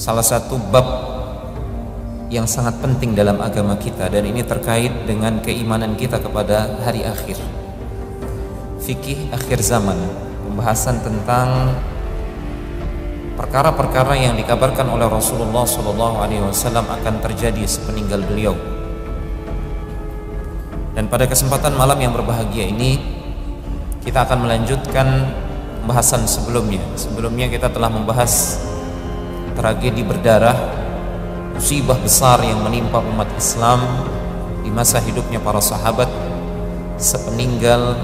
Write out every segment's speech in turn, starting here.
salah satu bab yang sangat penting dalam agama kita, dan ini terkait dengan keimanan kita kepada hari akhir. Fikih akhir zaman, pembahasan tentang perkara-perkara yang dikabarkan oleh Rasulullah SAW akan terjadi sepeninggal beliau. Dan pada kesempatan malam yang berbahagia ini kita akan melanjutkan pembahasan sebelumnya. Sebelumnya kita telah membahas tragedi berdarah, musibah besar yang menimpa umat Islam di masa hidupnya para sahabat sepeninggal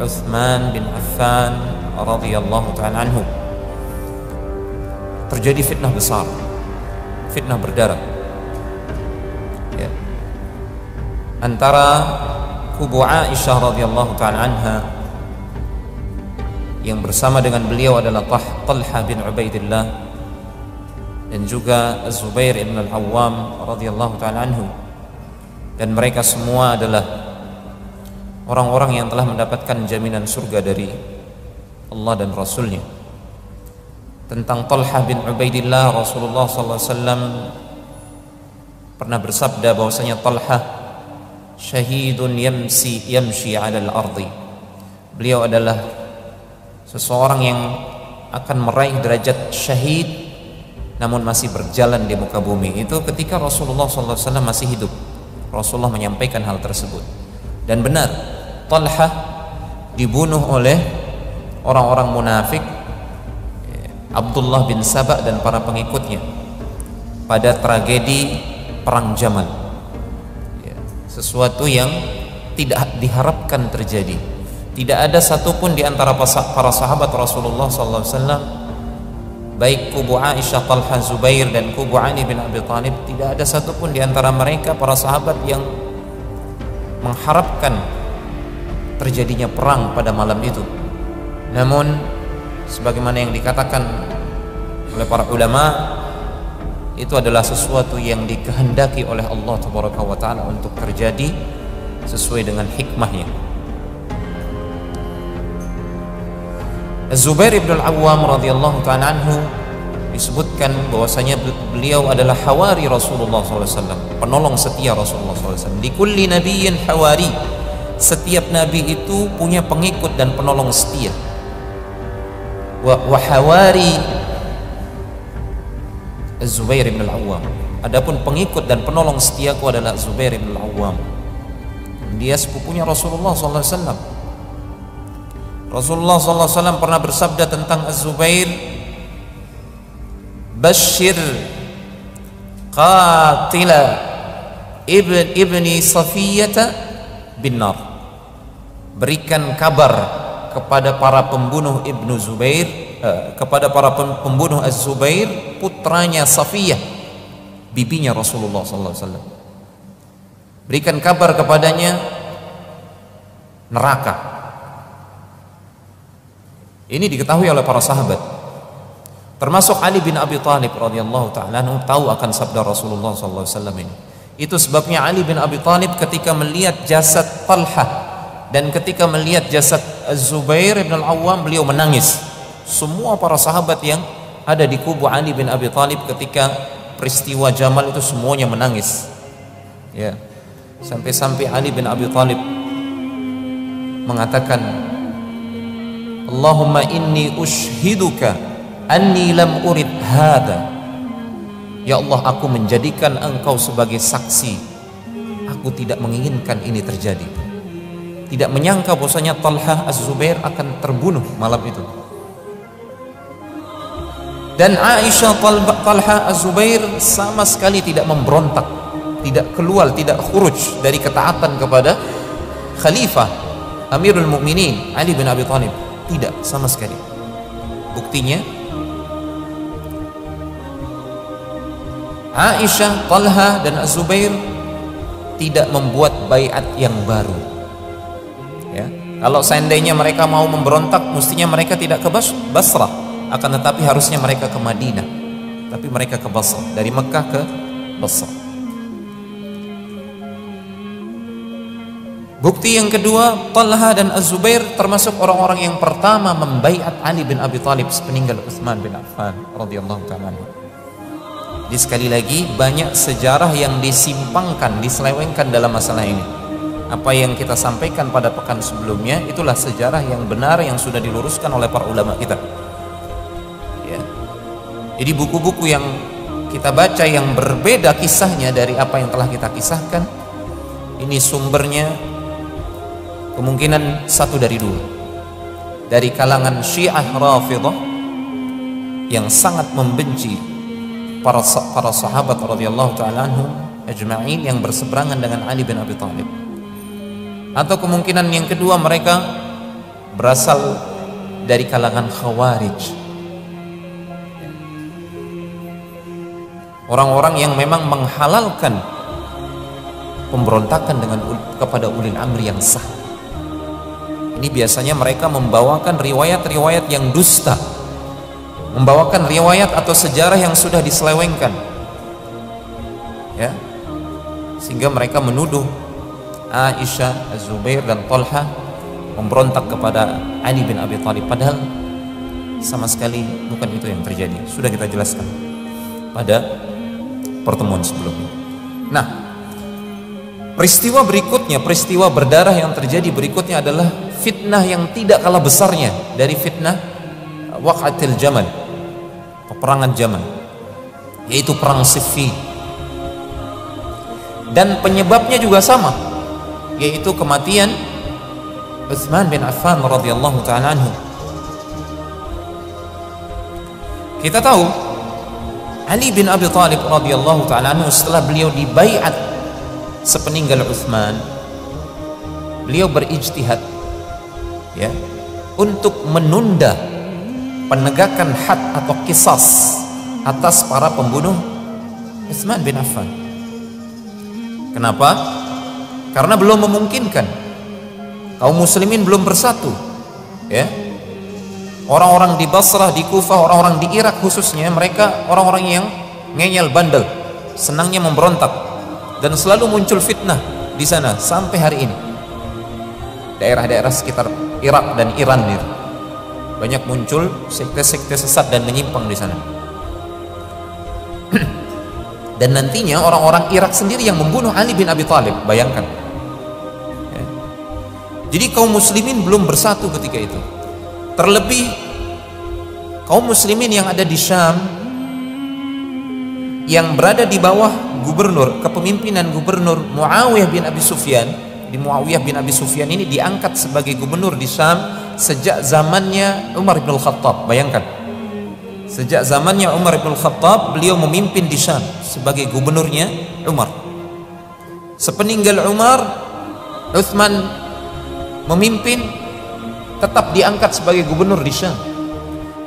Utsman bin Affan radhiyallahu ta'ala anhu. Terjadi fitnah besar, fitnah berdarah, ya, antara kubu Aisyah radhiyallahu ta'ala anha yang bersama dengan beliau adalah Talha bin Ubaidillah dan juga Az-Zubair ibn Al-Awwam radhiyallahu ta'ala anhu, dan mereka semua adalah orang-orang yang telah mendapatkan jaminan surga dari Allah dan Rasulnya. Tentang Talha bin Ubaidillah, Rasulullah SAW pernah bersabda bahwasanya Talha syahidun yamshi 'alal ardi. Beliau adalah seseorang yang akan meraih derajat syahid namun masih berjalan di muka bumi. Itu ketika Rasulullah SAW masih hidup. Rasulullah menyampaikan hal tersebut, dan benar, Talha dibunuh oleh orang-orang munafik, Abdullah bin Saba dan para pengikutnya pada tragedi perang Jamal, ya, sesuatu yang tidak diharapkan terjadi. Tidak ada satupun di antara para sahabat Rasulullah SAW, baik kubu Aisyah, Talha, Zubair dan kubu Ali bin Abi Thalib, tidak ada satupun di antara mereka para sahabat yang mengharapkan terjadinya perang pada malam itu. Namun sebagaimana yang dikatakan oleh para ulama, itu adalah sesuatu yang dikehendaki oleh Allah Tabaraka wa Ta'ala untuk terjadi sesuai dengan hikmahnya. Az-Zubair ibn Al-Awwam radhiyallahu ta'ala anhu disebutkan bahwasanya beliau adalah hawari Rasulullah SAW, penolong setia Rasulullah SAW. Di kulli nabiyyin hawari, setiap nabi itu punya pengikut dan penolong setia. Wa hawari Az-Zubair bin Al-Awwam, adapun pengikut dan penolong setiaku adalah Zubair bin Al-Awwam. Dia sepupunya Rasulullah SAW. Rasulullah SAW pernah bersabda tentang Az-Zubair, Bashir qatila ibni Safiyata bin nar. Berikan kabar kepada para pembunuh Ibnu Zubair, kepada para pembunuh Az-Zubair, putranya Safiyah, bibinya Rasulullah SAW. Berikan kabar kepadanya neraka. Ini diketahui oleh para sahabat, termasuk Ali bin Abi Thalib radhiyallahu ta'ala anhu tahu akan sabda Rasulullah SAW ini. Itu sebabnya Ali bin Abi Thalib ketika melihat jasad Talha dan ketika melihat jasad Az-Zubair ibn Al-Awwam, beliau menangis. Semua para sahabat yang ada di kubu Ali bin Abi Thalib ketika peristiwa Jamal itu semuanya menangis, ya, sampai-sampai Ali bin Abi Thalib mengatakan, Allahumma inni ushhiduka anni lam urid hada. Ya Allah, aku menjadikan engkau sebagai saksi, aku tidak menginginkan ini terjadi. Tidak menyangka bahwasanya Talha, Az-Zubair akan terbunuh malam itu. Dan Aisyah, Talha, Az-Zubair sama sekali tidak memberontak, tidak keluar, tidak khuruj dari ketaatan kepada Khalifah Amirul Mukminin Ali bin Abi Thalib. Tidak, sama sekali. Buktinya Aisyah, Talha dan Az-Zubair tidak membuat baiat yang baru. Ya, kalau seandainya mereka mau memberontak, mestinya mereka tidak ke Basrah, akan tetapi harusnya mereka ke Madinah. Tapi mereka ke Basrah, dari Mekah ke Basrah. Bukti yang kedua, Talha dan Az-Zubair termasuk orang-orang yang pertama membaiat Ali bin Abi Thalib sepeninggal Utsman bin Affan radhiyallahu ta'ala anhu. Jadi sekali lagi banyak sejarah yang disimpangkan, diselewengkan dalam masalah ini. Apa yang kita sampaikan pada pekan sebelumnya itulah sejarah yang benar yang sudah diluruskan oleh para ulama kita. Ya. Jadi buku-buku yang kita baca yang berbeda kisahnya dari apa yang telah kita kisahkan, ini sumbernya kemungkinan satu dari dua, dari kalangan Syiah Rafidhah yang sangat membenci para sahabat radhiyallahu ta'ala anhum ajma'in yang berseberangan dengan Ali bin Abi Thalib, atau kemungkinan yang kedua mereka berasal dari kalangan Khawarij, orang-orang yang memang menghalalkan pemberontakan kepada ulil amri yang sah. Ini biasanya mereka membawakan riwayat-riwayat yang dusta, membawakan riwayat atau sejarah yang sudah diselewengkan, ya, sehingga mereka menuduh Aisyah, Az-Zubair dan Talha memberontak kepada Ali bin Abi Thalib, padahal sama sekali bukan itu yang terjadi. Sudah kita jelaskan pada pertemuan sebelumnya. Nah, peristiwa berikutnya, peristiwa berdarah yang terjadi berikutnya adalah fitnah yang tidak kalah besarnya dari fitnah Waqatil Jamal, peperangan Jamal, yaitu perang Siffin, dan penyebabnya juga sama, yaitu kematian Utsman bin Affan radhiyallahu ta'ala anhu. Kita tahu Ali bin Abi Thalib radhiyallahu ta'ala anhu setelah beliau dibaiat sepeninggal Utsman, beliau berijtihad, ya, untuk menunda penegakan had atau qisas atas para pembunuh Utsman bin Affan. Kenapa? Karena belum memungkinkan, kaum muslimin belum bersatu, ya. Orang-orang di Basrah, di Kufah, orang-orang di Irak khususnya, mereka orang-orang yang ngeyel, bandel, senangnya memberontak, dan selalu muncul fitnah di sana sampai hari ini. Daerah-daerah sekitar Irak dan Iran itu banyak muncul sekte-sekte sesat dan menyimpang di sana. Dan nantinya orang-orang Irak sendiri yang membunuh Ali bin Abi Thalib, bayangkan. Ya. Jadi kaum muslimin belum bersatu ketika itu. Terlebih kaum muslimin yang ada di Syam, yang berada di bawah gubernur, kepemimpinan gubernur Muawiyah bin Abi Sufyan. Di Muawiyah bin Abi Sufyan ini diangkat sebagai gubernur di Syam sejak zamannya Umar bin Khattab. Bayangkan, sejak zamannya Umar bin Khattab beliau memimpin di Syam sebagai gubernurnya Umar. Sepeninggal Umar, Utsman memimpin, tetap diangkat sebagai gubernur di Syam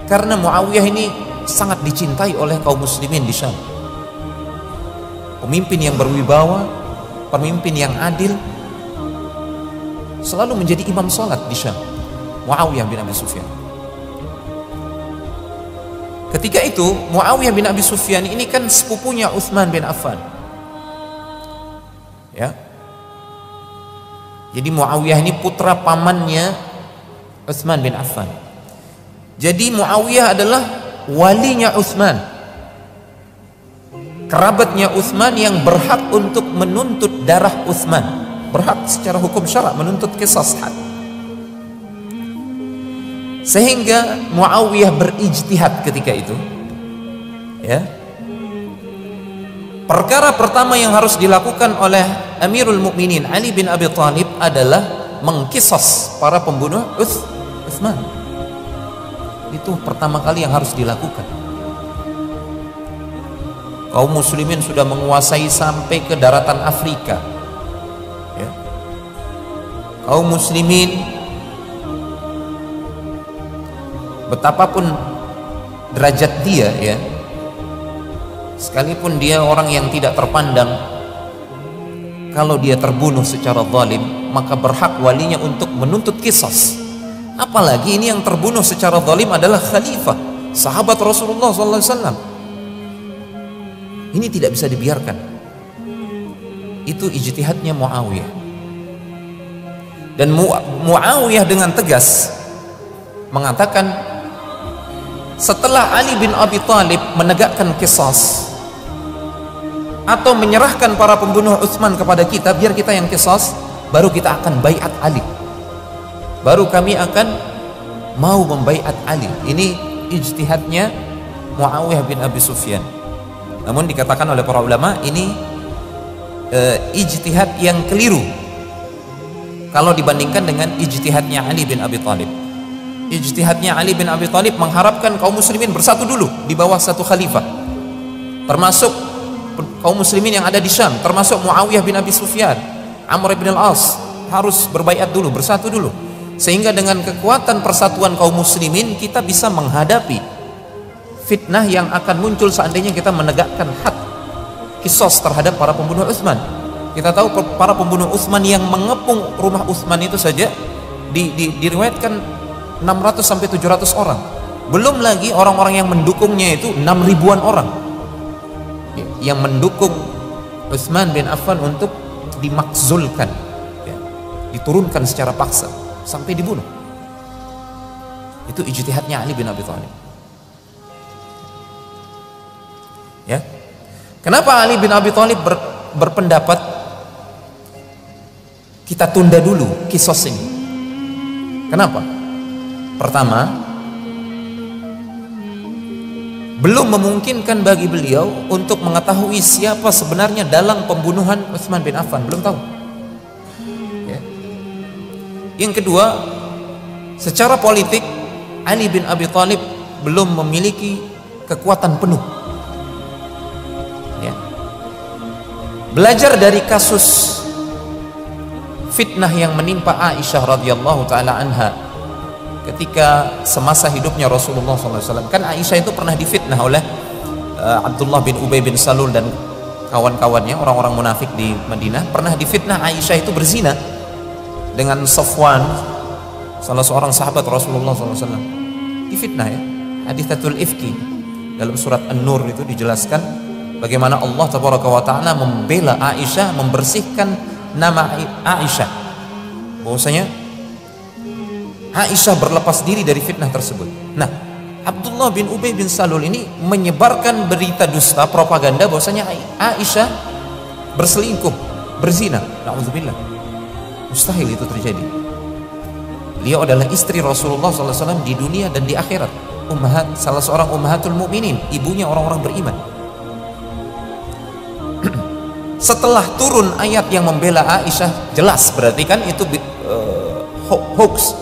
karena Muawiyah ini sangat dicintai oleh kaum muslimin di Syam. Pemimpin yang berwibawa, pemimpin yang adil, selalu menjadi imam salat di Syam, Muawiyah bin Abi Sufyan. Ketika itu Muawiyah bin Abi Sufyan ini kan sepupunya Utsman bin Affan, ya. Jadi Muawiyah ini putra pamannya Utsman bin Affan. Jadi Muawiyah adalah walinya Utsman, kerabatnya Utsman yang berhak untuk menuntut darah Utsman, berhak secara hukum syara menuntut qisas had. Sehingga Muawiyah berijtihad ketika itu, ya. Perkara pertama yang harus dilakukan oleh Amirul Mukminin Ali bin Abi Thalib adalah mengqisas para pembunuh Utsman. Itu pertama kali yang harus dilakukan. Kaum muslimin sudah menguasai sampai ke daratan Afrika, ya. Kaum muslimin betapapun derajat dia, ya, sekalipun dia orang yang tidak terpandang, kalau dia terbunuh secara zalim maka berhak walinya untuk menuntut qisas. Apalagi ini yang terbunuh secara zalim adalah khalifah, sahabat Rasulullah SAW. Ini tidak bisa dibiarkan. Itu ijtihadnya Muawiyah. Dan Muawiyah dengan tegas mengatakan, setelah Ali bin Abi Thalib menegakkan qisas, atau menyerahkan para pembunuh Utsman kepada kita, biar kita yang qisas, baru kita akan baiat Ali, baru kami akan mau membaiat Ali. Ini ijtihadnya Muawiyah bin Abi Sufyan. Namun dikatakan oleh para ulama ini ijtihad yang keliru kalau dibandingkan dengan ijtihadnya Ali bin Abi Thalib. Ijtihadnya Ali bin Abi Thalib mengharapkan kaum muslimin bersatu dulu di bawah satu khalifah, termasuk kaum muslimin yang ada di Syam, termasuk Muawiyah bin Abi Sufyan, Amr bin al-As, harus berbaiat dulu, bersatu dulu, sehingga dengan kekuatan persatuan kaum muslimin kita bisa menghadapi fitnah yang akan muncul seandainya kita menegakkan had qisas terhadap para pembunuh Utsman. Kita tahu para pembunuh Utsman yang mengepung rumah Utsman itu saja diriwayatkan 600 sampai 700 orang. Belum lagi orang-orang yang mendukungnya itu 6 ribuan orang yang mendukung Utsman bin Affan untuk dimakzulkan, diturunkan secara paksa sampai dibunuh. Itu ijtihadnya Ali bin Abi Thalib. Ya. Kenapa Ali bin Abi Thalib berpendapat kita tunda dulu qisas ini? Kenapa? Pertama, belum memungkinkan bagi beliau untuk mengetahui siapa sebenarnya dalang pembunuhan Utsman bin Affan, belum tahu. Ya. Yang kedua, secara politik Ali bin Abi Thalib belum memiliki kekuatan penuh. Ya. Belajar dari kasus fitnah yang menimpa Aisyah radhiyallahu taala anha ketika semasa hidupnya Rasulullah SAW. Kan Aisyah itu pernah difitnah oleh Abdullah bin Ubay bin Salul dan kawan-kawannya, orang-orang munafik di Madinah. Pernah difitnah Aisyah itu berzina dengan Safwan, salah seorang sahabat Rasulullah SAW. Difitnah, ya. Hadithatul ifki dalam surat An-Nur itu dijelaskan bagaimana Allah tabaraka wa ta'ala membela Aisyah, membersihkan nama Aisyah, bahwasanya Aisyah berlepas diri dari fitnah tersebut. Nah, Abdullah bin Ubay bin Salul ini menyebarkan berita dusta, propaganda bahwasanya Aisyah berselingkuh, berzina. Na'udzubillah. Mustahil itu terjadi. Beliau adalah istri Rasulullah SAW di dunia dan di akhirat. Salah seorang ummahatul mukminin, ibunya orang-orang beriman. Setelah turun ayat yang membela Aisyah, jelas berarti kan itu hoax,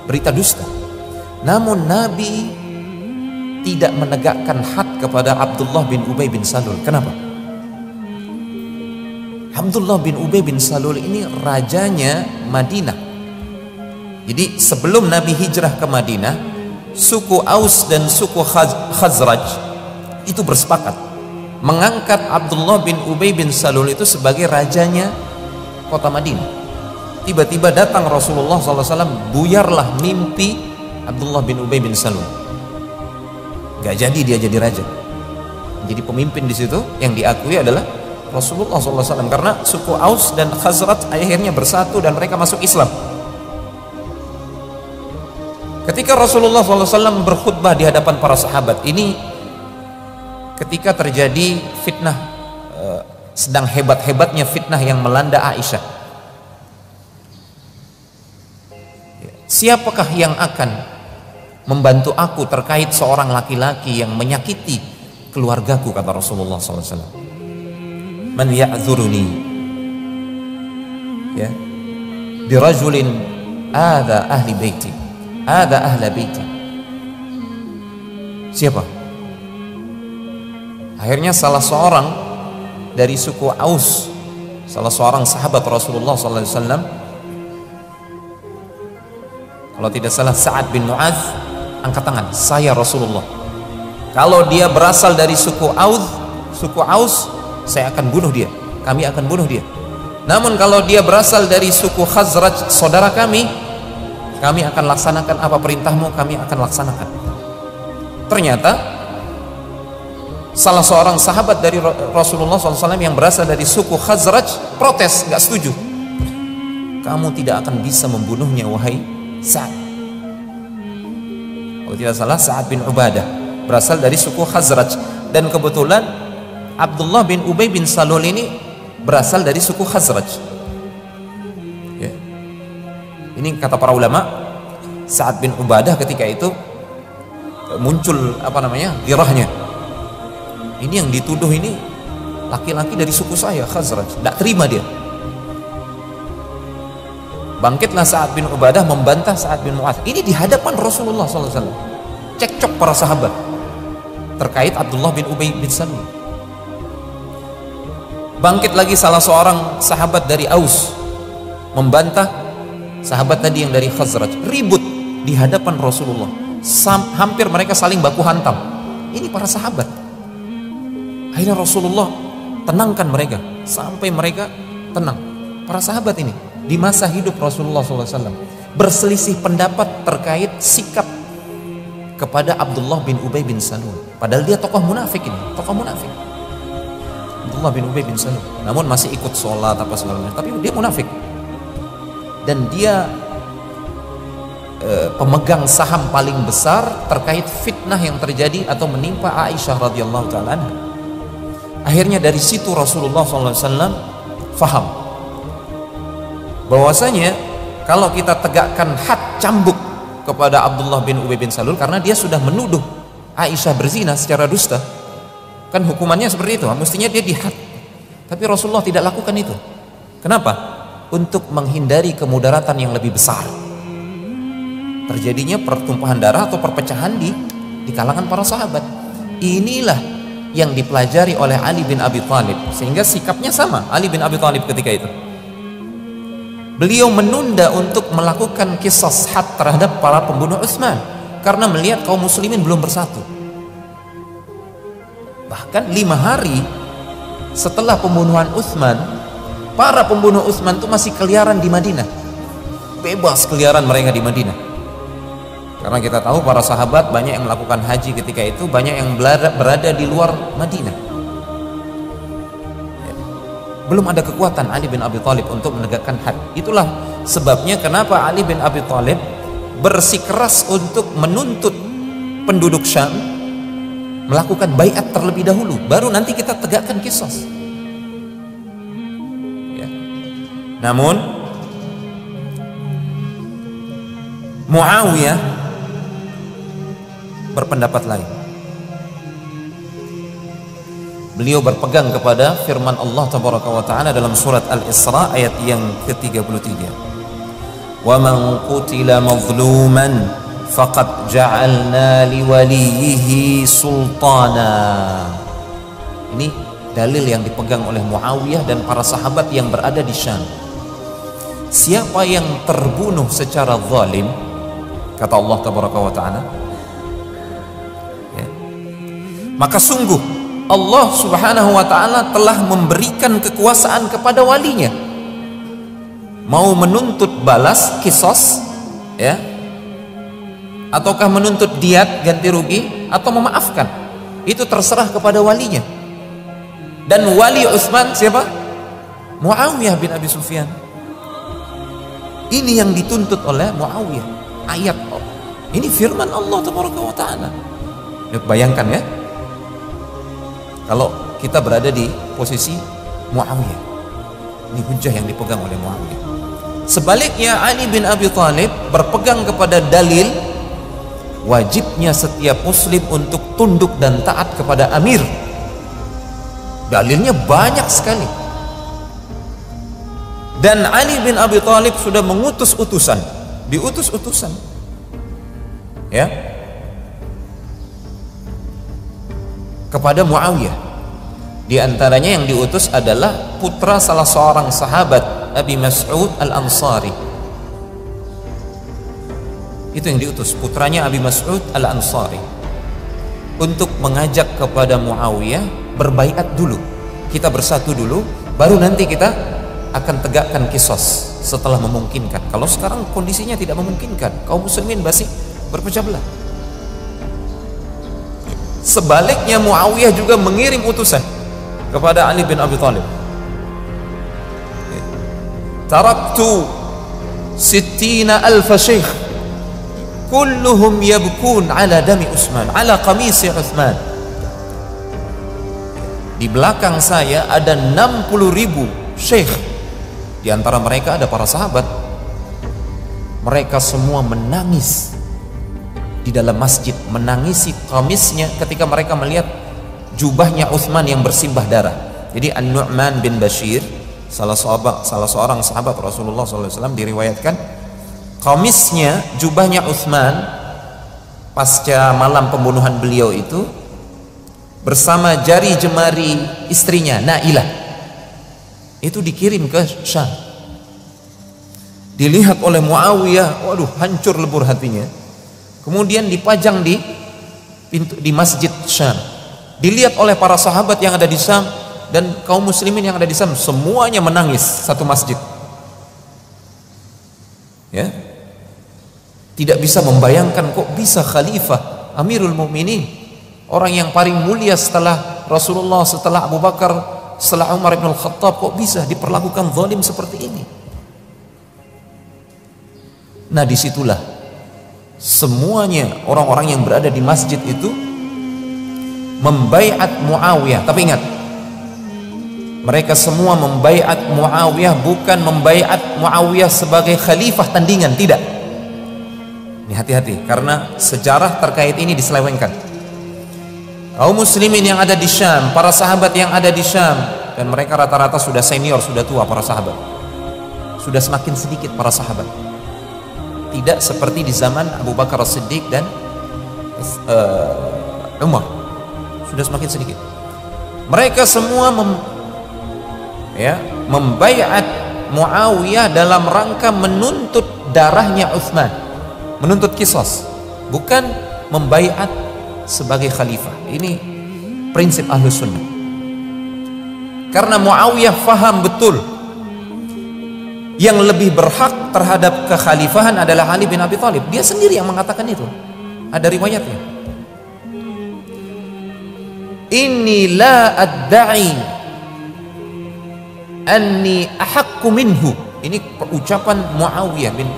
berita dusta. Namun Nabi tidak menegakkan had kepada Abdullah bin Ubay bin Salul. Kenapa? Abdullah bin Ubay bin Salul ini rajanya Madinah. Jadi sebelum Nabi hijrah ke Madinah, suku Aus dan suku Khazraj itu bersepakat mengangkat Abdullah bin Ubay bin Salul itu sebagai rajanya kota Madinah. Tiba-tiba datang Rasulullah SAW, buyarlah mimpi Abdullah bin Ubay bin Salul. Gak jadi dia jadi raja. Jadi pemimpin di situ yang diakui adalah Rasulullah SAW, karena suku Aus dan Khazraj akhirnya bersatu dan mereka masuk Islam. Ketika Rasulullah SAW berkhutbah di hadapan para sahabat, ini ketika terjadi fitnah, sedang hebat-hebatnya fitnah yang melanda Aisyah. Siapakah yang akan membantu aku terkait seorang laki-laki yang menyakiti keluargaku, kata Rasulullah SAW. Man ya'zuruni, ya, birajulin ada ahli baiti, ada ahla baiti. Siapa? Akhirnya salah seorang dari suku Aus, salah seorang sahabat Rasulullah SAW, kalau tidak salah Sa'ad bin Mu'adz, angkat tangan, saya Rasulullah. Kalau dia berasal dari suku Aus, saya akan bunuh dia, kami akan bunuh dia. Namun kalau dia berasal dari suku Khazraj, saudara kami akan laksanakan apa perintahmu, kami akan laksanakan. Ternyata salah seorang sahabat dari Rasulullah SAW yang berasal dari suku Khazraj protes, gak setuju. Kamu tidak akan bisa membunuhnya, wahai Sa'ad. Kalau tidak salah Sa'ad bin Ubadah berasal dari suku Khazraj, dan kebetulan Abdullah bin Ubay bin Salul ini berasal dari suku Khazraj. Ya. Ini kata para ulama, Sa'ad bin Ubadah ketika itu muncul girahnya. Ini yang dituduh ini laki-laki dari suku saya Khazraj, tidak terima dia. Bangkitlah Sa'ad bin Ubadah membantah Sa'ad bin Mu'adz. Ini di hadapan Rasulullah SAW. Cekcok para sahabat terkait Abdullah bin Ubay bin Salul. Bangkit lagi salah seorang sahabat dari Aus membantah sahabat tadi yang dari Khazraj. Ribut di hadapan Rasulullah. Hampir mereka saling baku hantam. Ini para sahabat. Akhirnya Rasulullah tenangkan mereka sampai mereka tenang. Para sahabat ini di masa hidup Rasulullah SAW berselisih pendapat terkait sikap kepada Abdullah bin Ubay bin Salul. Padahal dia tokoh munafik ini, tokoh munafik. Abdullah bin Ubay bin Salul. Namun masih ikut sholat apa segala macam. Tapi dia munafik. Dan dia pemegang saham paling besar terkait fitnah yang terjadi atau menimpa Aisyah radhiyallahu taala anha. Akhirnya dari situ Rasulullah SAW faham bahwasanya kalau kita tegakkan had cambuk kepada Abdullah bin Ubay bin Salul karena dia sudah menuduh Aisyah berzina secara dusta, kan hukumannya seperti itu, mestinya dia dihad. Tapi Rasulullah tidak lakukan itu. Kenapa? Untuk menghindari kemudaratan yang lebih besar, terjadinya pertumpahan darah atau perpecahan di kalangan para sahabat. Inilah yang dipelajari oleh Ali bin Abi Thalib, sehingga sikapnya sama Ali bin Abi Thalib ketika itu. Beliau menunda untuk melakukan qisas had terhadap para pembunuh Utsman karena melihat kaum muslimin belum bersatu. Bahkan 5 hari setelah pembunuhan Utsman, para pembunuh Utsman itu masih keliaran di Madinah. Bebas keliaran mereka di Madinah. Karena kita tahu para sahabat banyak yang melakukan haji ketika itu, banyak yang berada di luar Madinah. Belum ada kekuatan Ali bin Abi Thalib untuk menegakkan had. Itulah sebabnya kenapa Ali bin Abi Thalib bersikeras untuk menuntut penduduk Syam melakukan baiat terlebih dahulu, baru nanti kita tegakkan qisas. Ya. Namun Muawiyah berpendapat lain. Beliau berpegang kepada firman Allah Tabaraka wa Ta'ala dalam surat Al-Isra ayat yang ke-33. Wa man qutila mazluman faqad ja'alna liwaliyihi sultana. Ini dalil yang dipegang oleh Muawiyah dan para sahabat yang berada di Syam. Siapa yang terbunuh secara zalim, kata Allah Tabaraka wa Ta'ala, ya, maka sungguh Allah Subhanahu wa Ta'ala telah memberikan kekuasaan kepada walinya, mau menuntut balas qisas, ya, ataukah menuntut diat ganti rugi, atau memaafkan, itu terserah kepada walinya. Dan wali Utsman siapa? Muawiyah bin Abi Sufyan. Ini yang dituntut oleh Muawiyah. Ayat ini firman Allah Tabaraka wa Ta'ala. Bayangkan ya, kalau kita berada di posisi Muawiyah, ini hujah yang dipegang oleh Muawiyah. Sebaliknya Ali bin Abi Thalib berpegang kepada dalil wajibnya setiap muslim untuk tunduk dan taat kepada amir. Dalilnya banyak sekali. Dan Ali bin Abi Thalib sudah mengutus utusan, diutus utusan, ya, kepada Muawiyah. Di antaranya yang diutus adalah putra salah seorang sahabat, Abi Mas'ud Al-Ansari. Itu yang diutus, putranya Abi Mas'ud Al-Ansari, untuk mengajak kepada Muawiyah berbaiat dulu, kita bersatu dulu, baru nanti kita akan tegakkan qisas setelah memungkinkan. Kalau sekarang kondisinya tidak memungkinkan, kaum muslimin masih berpecah belah. Sebaliknya Muawiyah juga mengirim utusan kepada Ali bin Abi Thalib. Taraktu 60,000 syekh kulluhum yabkun ala dami Utsman, ala qamisi Utsman. Di belakang saya ada 60.000 syekh. Di antara mereka ada para sahabat. Mereka semua menangis di dalam masjid, menangisi qamisnya ketika mereka melihat jubahnya Utsman yang bersimbah darah. Jadi An-Nu'man bin Bashir, salah seorang sahabat Rasulullah SAW, diriwayatkan qamisnya, jubahnya Utsman pasca malam pembunuhan beliau itu bersama jari jemari istrinya Nailah itu dikirim ke Syam. Dilihat oleh Muawiyah, waduh, hancur lebur hatinya. Kemudian dipajang di pintu di masjid Syam. Dilihat oleh para sahabat yang ada di Syam dan kaum muslimin yang ada di Syam, semuanya menangis satu masjid. Ya, tidak bisa membayangkan kok bisa khalifah Amirul Mukminin, orang yang paling mulia setelah Rasulullah, setelah Abu Bakar, setelah Umar bin Khattab, kok bisa diperlakukan zalim seperti ini. Nah, disitulah semuanya orang-orang yang berada di masjid itu membaiat Muawiyah. Tapi ingat, mereka semua membaiat Muawiyah bukan membaiat Muawiyah sebagai khalifah tandingan, tidak. Ini hati-hati, karena sejarah terkait ini diselewengkan. Kaum muslimin yang ada di Syam, para sahabat yang ada di Syam, dan mereka rata-rata sudah senior, sudah tua para sahabat, sudah semakin sedikit para sahabat. Tidak seperti di zaman Abu Bakar As-Siddiq dan Umar, sudah semakin sedikit. Mereka semua membaiat Muawiyah dalam rangka menuntut darahnya Utsman, menuntut qisas, bukan membaiat sebagai khalifah. Ini prinsip Ahlus Sunnah. Karena Muawiyah faham betul yang lebih berhak terhadap kekhalifahan adalah Ali bin Abi Thalib. Dia sendiri yang mengatakan itu. Ada riwayatnya. Inni la adda'i anni ahaqqu minhu. Ini ucapan Muawiyah bin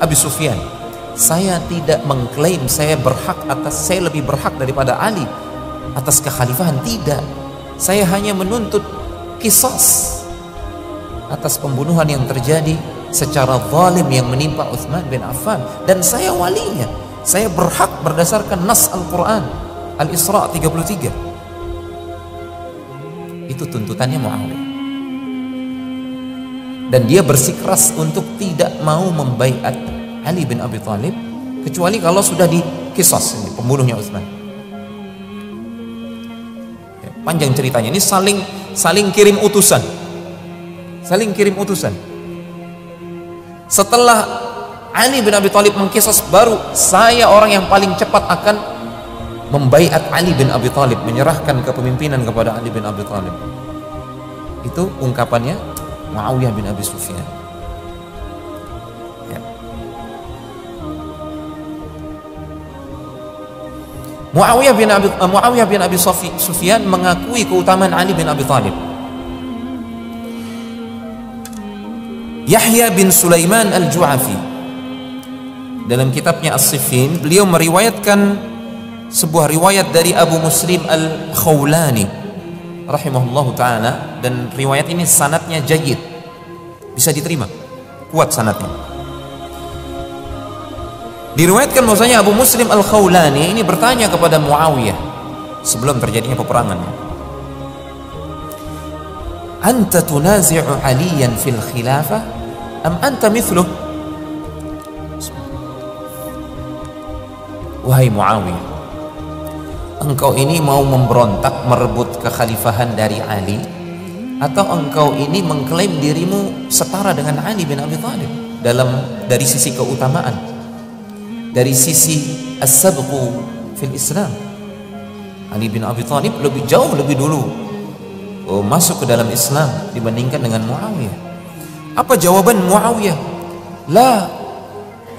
Abi Sufyan. Saya tidak mengklaim saya lebih berhak daripada Ali atas kekhalifahan, tidak. Saya hanya menuntut qisas atas pembunuhan yang terjadi secara zalim yang menimpa Utsman bin Affan, dan saya walinya. Saya berhak berdasarkan nas Al-Quran Al-Isra 33. Itu tuntutannya Muawiyah. Dan dia bersikeras untuk tidak mau membaiat Ali bin Abi Thalib kecuali kalau sudah dikisas pembunuhnya Utsman. Panjang ceritanya, ini saling kirim utusan. Saling kirim utusan. Setelah Ali bin Abi Thalib mengkisas, baru saya orang yang paling cepat akan membaiat Ali bin Abi Thalib, menyerahkan kepemimpinan kepada Ali bin Abi Thalib. Itu ungkapannya Muawiyah bin Abi Sufyan. Ya. Muawiyah bin Abi Sufyan mengakui keutamaan Ali bin Abi Thalib. Yahya bin Sulaiman Al-Ju'afi dalam kitabnya As-Siffin, beliau meriwayatkan sebuah riwayat dari Abu Muslim Al-Khawlani rahimahullahu ta'ala, dan riwayat ini sanadnya jayyid, bisa diterima, kuat sanadnya. Diriwayatkan bahwasanya Abu Muslim Al-Khawlani ini bertanya kepada Muawiyah sebelum terjadinya peperangan, anta tunazi'u Aliyan fil khilafah am anta mithluh? Wahai Muawiyah, engkau ini mau memberontak merebut kekhalifahan dari Ali, atau engkau ini mengklaim dirimu setara dengan Ali bin Abi Thalib dari sisi keutamaan, dari sisi as-sabqu fil Islam? Ali bin Abi Thalib jauh lebih dulu masuk ke dalam Islam dibandingkan dengan Muawiyah. Apa jawaban Muawiyah?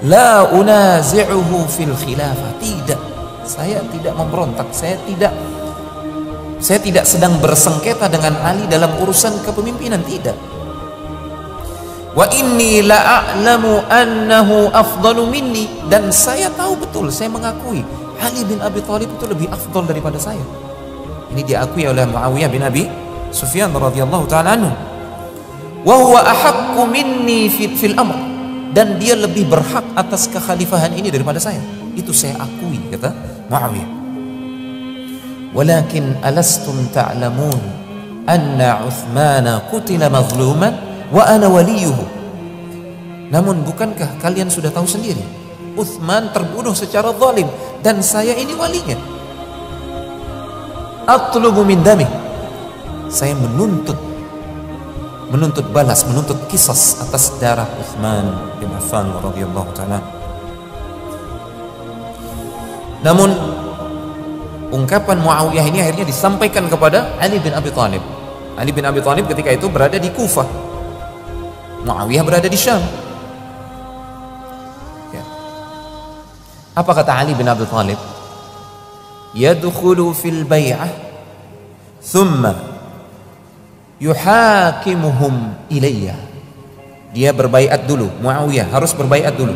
La unazi'uhu fil khilafah. Tidak, saya tidak memberontak, saya tidak sedang bersengketa dengan Ali dalam urusan kepemimpinan, tidak. Wa inni la a'lamu annahu afdalu minni, dan saya tahu betul, saya mengakui Ali bin Abi Thalib itu lebih afdal daripada saya. Ini diakui oleh Muawiyah bin Abi Sufyan radhiyallahu taala anhu. Wa huwa ahaqqu minni fil amr, dan dia lebih berhak atas kekhalifahan ini daripada saya. Itu saya akui, kata Muawiyah. Walakin alastum ta'lamun anna Uthmana qutila mazluman wa ana waliyuhu. Namun bukankah kalian sudah tahu sendiri, Uthman terbunuh secara zalim dan saya ini walinya. Atlubu min damih, saya menuntut balas, menuntut qisas atas darah Uthman bin Affan radhiyallahu ta'ala. Namun ungkapan Muawiyah ini akhirnya disampaikan kepada Ali bin Abi Thalib. Ali bin Abi Thalib ketika itu berada di Kufah, Muawiyah berada di Syam. Ya. Apa kata Ali bin Abi Thalib? Yadkhulu fil bai'ah thumma yuhakimuhum ilayya. Dia berbaiat dulu, Muawiyah harus berbaiat dulu.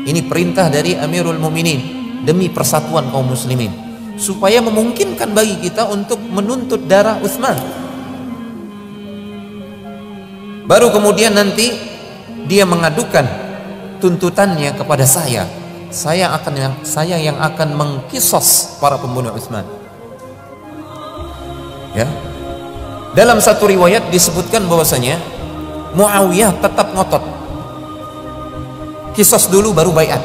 Ini perintah dari Amirul Mukminin demi persatuan kaum muslimin, supaya memungkinkan bagi kita untuk menuntut darah Utsman. Baru kemudian nanti dia mengadukan tuntutannya kepada saya. Saya yang akan mengkisos para pembunuh Utsman. Ya. Dalam satu riwayat disebutkan bahwasanya Muawiyah tetap ngotot, kisos dulu baru baiat.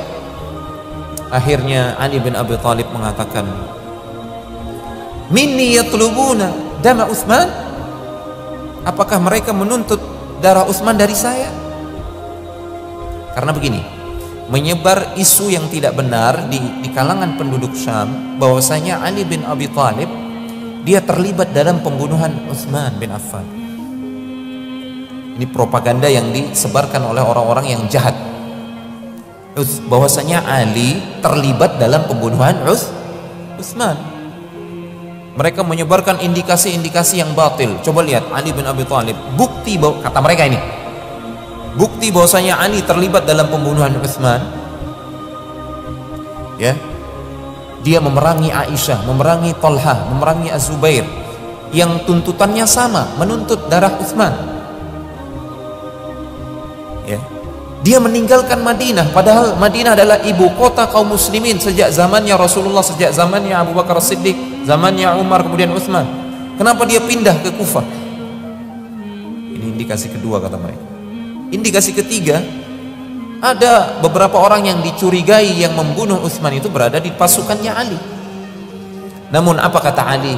Akhirnya Ali bin Abi Thalib mengatakan, minni yatlubuna dama Utsman, apakah mereka menuntut darah Utsman dari saya? Karena begini, menyebar isu yang tidak benar di kalangan penduduk Syam bahwasanya Ali bin Abi Thalib dia terlibat dalam pembunuhan Utsman bin Affan. Ini propaganda yang disebarkan oleh orang-orang yang jahat, bahwasanya Ali terlibat dalam pembunuhan Utsman. Mereka menyebarkan indikasi-indikasi yang batil. Coba lihat Ali bin Abi Thalib, bukti bahwa, kata mereka ini, bukti bahwasanya Ali terlibat dalam pembunuhan Utsman. Ya, dia memerangi Aisyah, memerangi Talha, memerangi Az-Zubair, yang tuntutannya sama, menuntut darah Utsman. Ya. Dia meninggalkan Madinah, padahal Madinah adalah ibu kota kaum muslimin sejak zamannya Rasulullah, sejak zamannya Abu Bakar As-Siddiq, zamannya Umar, kemudian Utsman. Kenapa dia pindah ke Kufah? Ini indikasi kedua kata mereka. Indikasi ketiga, ada beberapa orang yang dicurigai yang membunuh Utsman itu berada di pasukannya Ali. Namun apa kata Ali?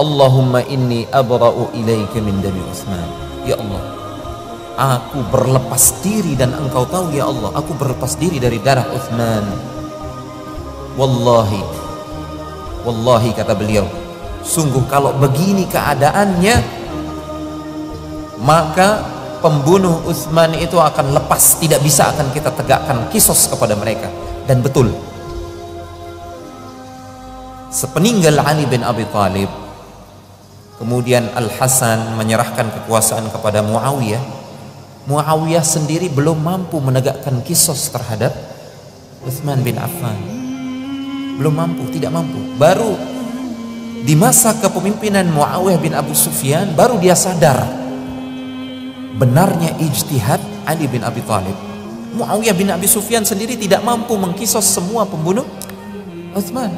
Allahumma inni abra'u ilaika min dami Utsman. Ya Allah, aku berlepas diri, dan engkau tahu ya Allah, aku berlepas diri dari darah Utsman. Wallahi, wallahi kata beliau, sungguh kalau begini keadaannya, maka pembunuh Utsman itu akan lepas, tidak bisa akan kita tegakkan kisos kepada mereka. Dan betul, sepeninggal Ali bin Abi Thalib, kemudian Al-Hasan menyerahkan kekuasaan kepada Muawiyah. Muawiyah sendiri belum mampu menegakkan kisos terhadap Utsman bin Affan. Belum mampu, tidak mampu. Baru di masa kepemimpinan Muawiyah bin Abu Sufyan, baru dia sadar benarnya ijtihad Ali bin Abi Thalib. Muawiyah bin Abi Sufyan sendiri tidak mampu mengkisos semua pembunuh Utsman.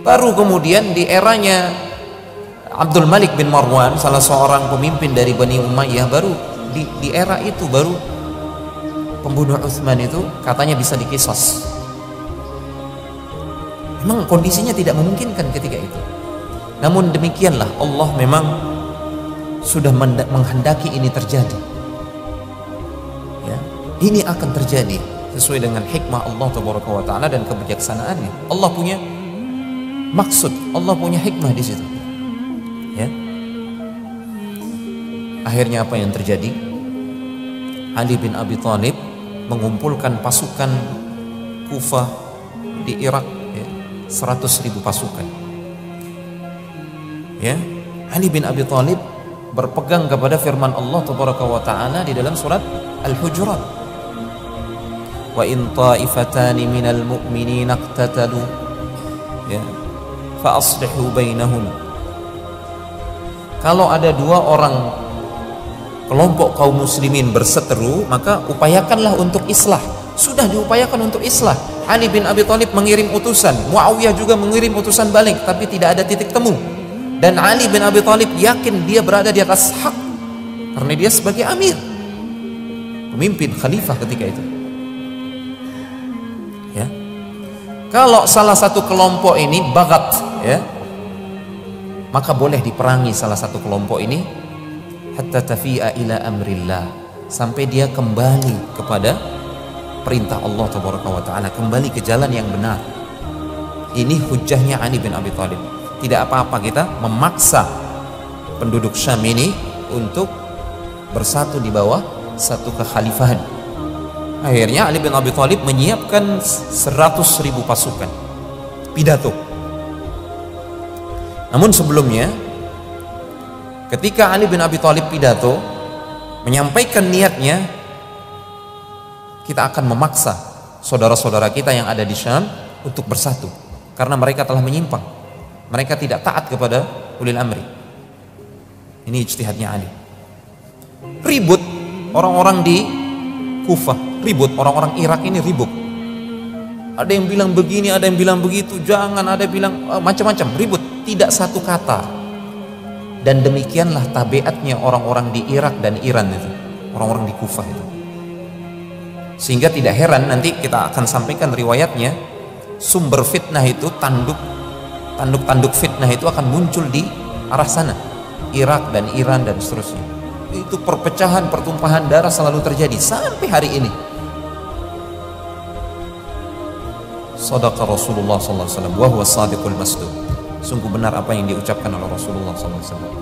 Baru kemudian di eranya Abdul Malik bin Marwan, salah seorang pemimpin dari Bani Umayyah, baru di era itu baru pembunuh Utsman itu katanya bisa dikisos. Memang kondisinya tidak memungkinkan ketika itu. Namun demikianlah, Allah memang sudah menghendaki ini terjadi. Ya, ini akan terjadi sesuai dengan hikmah Allah Taala dan kebijaksanaannya. Allah punya maksud, Allah punya hikmah di situ. Ya. Akhirnya apa yang terjadi? Ali bin Abi Thalib mengumpulkan pasukan Kufah di Irak, ya, 100.000 pasukan. Ya, Ali bin Abi Thalib berpegang kepada firman Allah Taala di dalam surat Al-Hujurat. wa in ta'ifatani minal mu'minina iqtatalu ya fa aslihu bainahum. Kalau ada dua orang kelompok kaum muslimin berseteru, maka upayakanlah untuk islah. Sudah diupayakan untuk islah. Ali bin Abi Thalib mengirim utusan, Muawiyah juga mengirim utusan balik, tapi tidak ada titik temu. Dan Ali bin Abi Thalib yakin dia berada di atas hak karena dia sebagai amir, pemimpin khalifah ketika itu. Ya. Kalau salah satu kelompok ini bagat, ya, maka boleh diperangi salah satu kelompok ini hatta tafi'a ila amrillah, sampai dia kembali kepada perintah Allah tabaraka wa taala, kembali ke jalan yang benar. Ini hujahnya Ali bin Abi Thalib. Tidak apa-apa kita memaksa penduduk Syam ini untuk bersatu di bawah satu kekhalifahan. Akhirnya Ali bin Abi Thalib menyiapkan 100.000 pasukan, pidato. Namun sebelumnya, ketika Ali bin Abi Thalib pidato menyampaikan niatnya, kita akan memaksa saudara-saudara kita yang ada di Syam untuk bersatu karena mereka telah menyimpang. Mereka tidak taat kepada ulil amri. Ini ijtihadnya Ali. Ribut orang-orang di Kufah, ribut orang-orang Irak ini ribut. Ada yang bilang begini, ada yang bilang begitu, jangan, ada yang bilang macam-macam, ribut, tidak satu kata. Dan demikianlah tabiatnya orang-orang di Irak dan Iran itu, orang-orang di Kufah itu. Sehingga tidak heran nanti kita akan sampaikan riwayatnya, sumber fitnah itu, tanduk fitnah itu akan muncul di arah sana, Irak dan Iran dan seterusnya. Itu perpecahan, pertumpahan darah selalu terjadi sampai hari ini. Sadaqa Rasulullah sallallahu alaihi wasallam wa huwa shadiqul masduq. Sungguh benar apa yang diucapkan oleh Rasulullah sallallahu alaihi wasallam.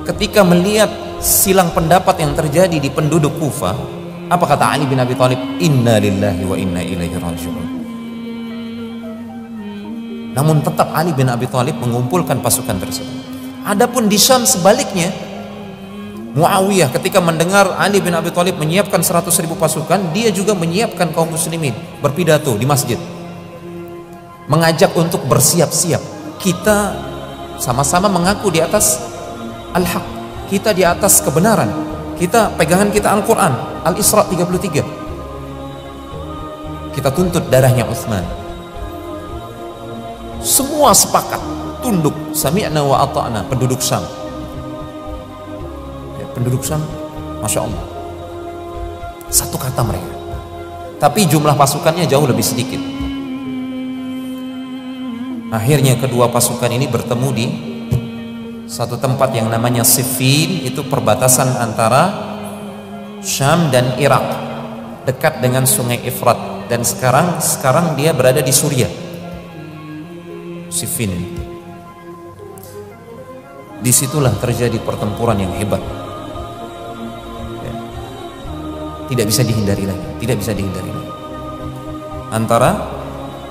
Ketika melihat silang pendapat yang terjadi di penduduk Kufah, apa kata Ali bin Abi Thalib? Inna lillahi wa inna ilaihi raji'un. Namun tetap Ali bin Abi Thalib mengumpulkan pasukan tersebut. Adapun di Syam sebaliknya, Muawiyah ketika mendengar Ali bin Abi Thalib menyiapkan 100.000 pasukan, dia juga menyiapkan kaum muslimin berpidato di masjid, mengajak untuk bersiap-siap. Kita sama-sama mengaku di atas al-haq, kita di atas kebenaran, kita pegangan kita Al-Quran, Al-Isra 33, kita tuntut darahnya Utsman. Semua sepakat, tunduk, sami'na wa ata'na. Penduduk Syam, ya, penduduk Syam, Masya Allah, satu kata mereka. Tapi jumlah pasukannya jauh lebih sedikit. Akhirnya kedua pasukan ini bertemu di satu tempat yang namanya Siffin, itu perbatasan antara Syam dan Irak, dekat dengan sungai Efrat. Dan sekarang dia berada di Suriah, Siffin. Disitulah terjadi pertempuran yang hebat, ya. Tidak bisa dihindari lagi, tidak bisa dihindari lagi, antara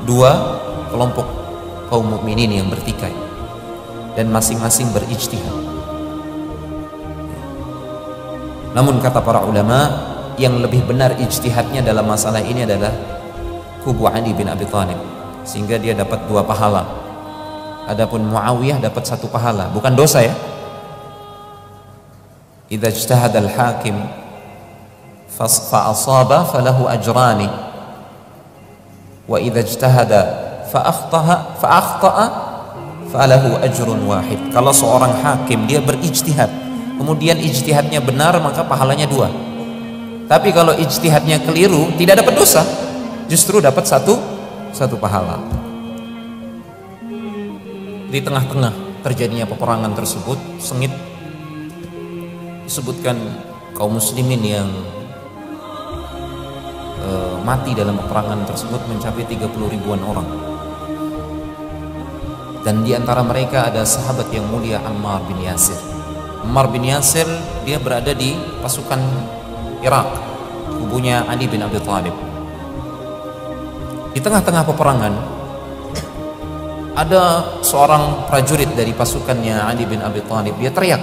dua kelompok kaum mukminin yang bertikai dan masing-masing berijtihad. Namun kata para ulama, yang lebih benar ijtihadnya dalam masalah ini adalah kubu Ali bin Abi Thalib, sehingga dia dapat 2 pahala. Adapun Muawiyah dapat 1 pahala, bukan dosa ya. Idza ijtahada al-hakim fa asaba falahu ajrani, wa idza ijtahada fa akhta'a falahu ajrun wahid. Kalau seorang hakim dia berijtihad, kemudian ijtihadnya benar, maka pahalanya 2. Tapi kalau ijtihadnya keliru, tidak dapat dosa, justru dapat satu pahala. Di tengah-tengah terjadinya peperangan tersebut, sengit, disebutkan kaum muslimin yang mati dalam peperangan tersebut mencapai 30 ribuan orang. Dan di antara mereka ada sahabat yang mulia Ammar bin Yasir. Ammar bin Yasir dia berada di pasukan Irak, kubunya Ali bin Abi Thalib. Di tengah-tengah peperangan ada seorang prajurit dari pasukannya Ali bin Abi Thalib, dia teriak,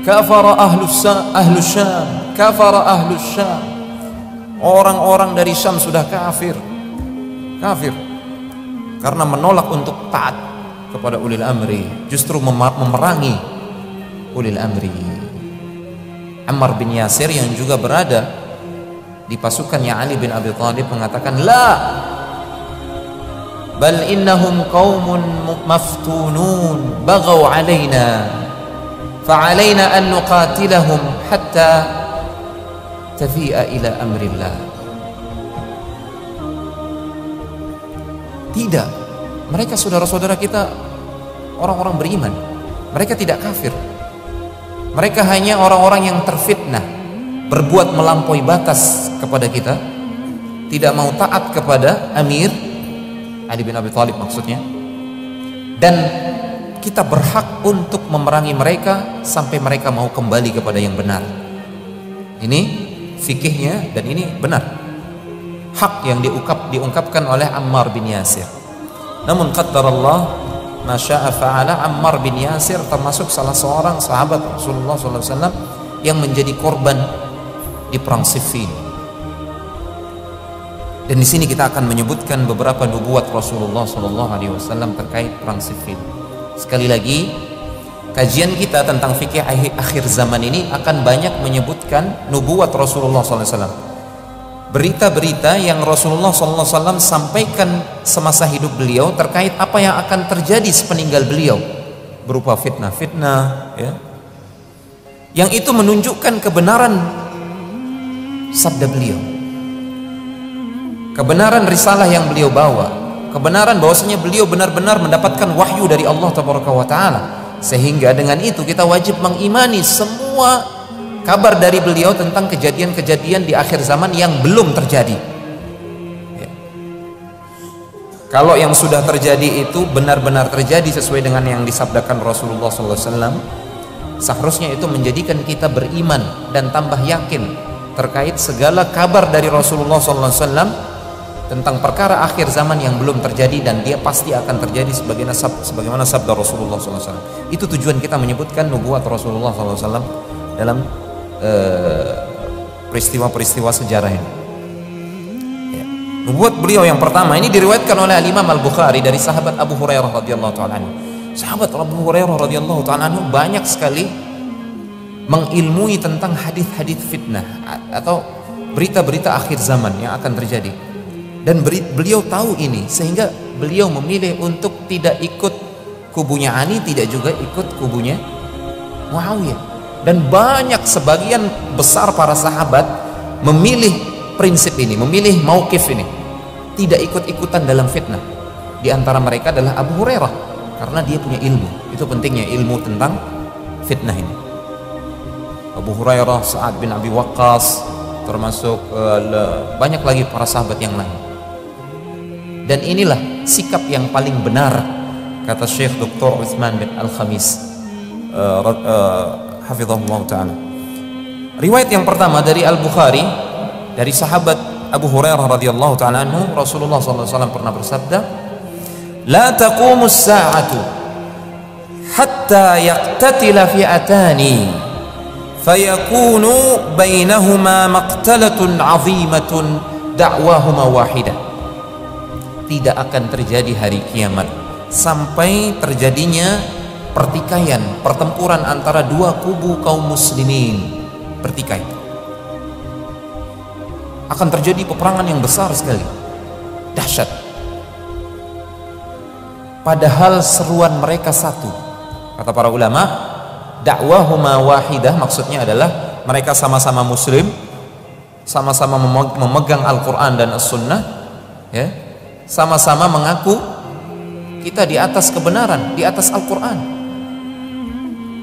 kafara ahlus Syam, kafara ahlus Syam. Orang-orang dari Syam sudah kafir karena menolak untuk taat kepada ulil amri, justru memerangi ulil amri. Ammar bin Yasir yang juga berada di pasukannya Ali bin Abi Thalib mengatakan, la bal innahum qaumun maftunun baghaw alaina fa alaina an nuqatilahum hatta tafi'a ila amrillah. Tidak, mereka saudara-saudara kita, orang-orang beriman. Mereka tidak kafir. Mereka hanya orang-orang yang terfitnah, berbuat melampaui batas kepada kita, tidak mau taat kepada Amir Ali bin Abi Thalib maksudnya, dan kita berhak untuk memerangi mereka sampai mereka mau kembali kepada yang benar. Ini fikihnya dan ini benar, hak yang diungkapkan oleh Ammar bin Yasir. Namun qaddarallah ma syaa fa'ala, Ammar bin Yasir termasuk salah seorang sahabat Rasulullah SAW yang menjadi korban di perang Siffin. Dan di sini kita akan menyebutkan beberapa nubuat Rasulullah SAW terkait perang Siffin. Sekali lagi, kajian kita tentang fikih akhir zaman ini akan banyak menyebutkan nubuat Rasulullah SAW, berita-berita yang Rasulullah SAW sampaikan semasa hidup beliau terkait apa yang akan terjadi sepeninggal beliau, berupa fitnah-fitnah, ya, yang itu menunjukkan kebenaran sabda beliau, kebenaran risalah yang beliau bawa, kebenaran bahwasanya beliau benar-benar mendapatkan wahyu dari Allah Tabaraka wa Ta'ala. Sehingga dengan itu kita wajib mengimani semua kabar dari beliau tentang kejadian-kejadian di akhir zaman yang belum terjadi, ya. Kalau yang sudah terjadi itu benar-benar terjadi sesuai dengan yang disabdakan Rasulullah SAW, seharusnya itu menjadikan kita beriman dan tambah yakin terkait segala kabar dari Rasulullah SAW tentang perkara akhir zaman yang belum terjadi, dan dia pasti akan terjadi sebagaimana sabda Rasulullah SAW. Itu tujuan kita menyebutkan nubuat Rasulullah SAW dalam peristiwa-peristiwa sejarah ini, ya. Nubuat beliau yang pertama ini diriwayatkan oleh Imam Al-Bukhari dari sahabat Abu Hurairah radhiyallahu ta'ala anhu. Sahabat Abu Hurairah radhiyallahu ta'ala anhu banyak sekali mengilmui tentang hadis-hadis fitnah atau berita-berita akhir zaman yang akan terjadi, dan beliau tahu ini sehingga beliau memilih untuk tidak ikut kubunya Ali, tidak juga ikut kubunya Muawiyah. Dan banyak, sebagian besar para sahabat memilih prinsip ini, memilih mauqif ini, tidak ikut-ikutan dalam fitnah. Di antara mereka adalah Abu Hurairah, karena dia punya ilmu. Itu pentingnya ilmu tentang fitnah ini. Abu Hurairah, Sa'ad bin Abi Waqqas, termasuk banyak lagi para sahabat yang lain. Dan inilah sikap yang paling benar, kata Syekh Dr. Utsman bin Al-Khamis hafizahullah ta'ala. Riwayat yang pertama dari Al-Bukhari dari sahabat Abu Hurairah radhiyallahu ta'ala anhu, Rasulullah SAW pernah bersabda, la taqumus sa'atu hatta yaqtatila fi'atani fayakunu bainahuma maqtalatun 'azimatun da'wahuma wahidah. Tidak akan terjadi hari kiamat sampai terjadinya pertikaian, pertempuran antara dua kubu kaum muslimin, bertikai. Akan terjadi peperangan yang besar sekali, dahsyat. Padahal seruan mereka satu. Kata para ulama, dakwahuma wahidah maksudnya adalah mereka sama-sama muslim, sama-sama memegang Al-Quran dan As-Sunnah, ya, sama-sama mengaku kita di atas kebenaran, di atas Al-Quran.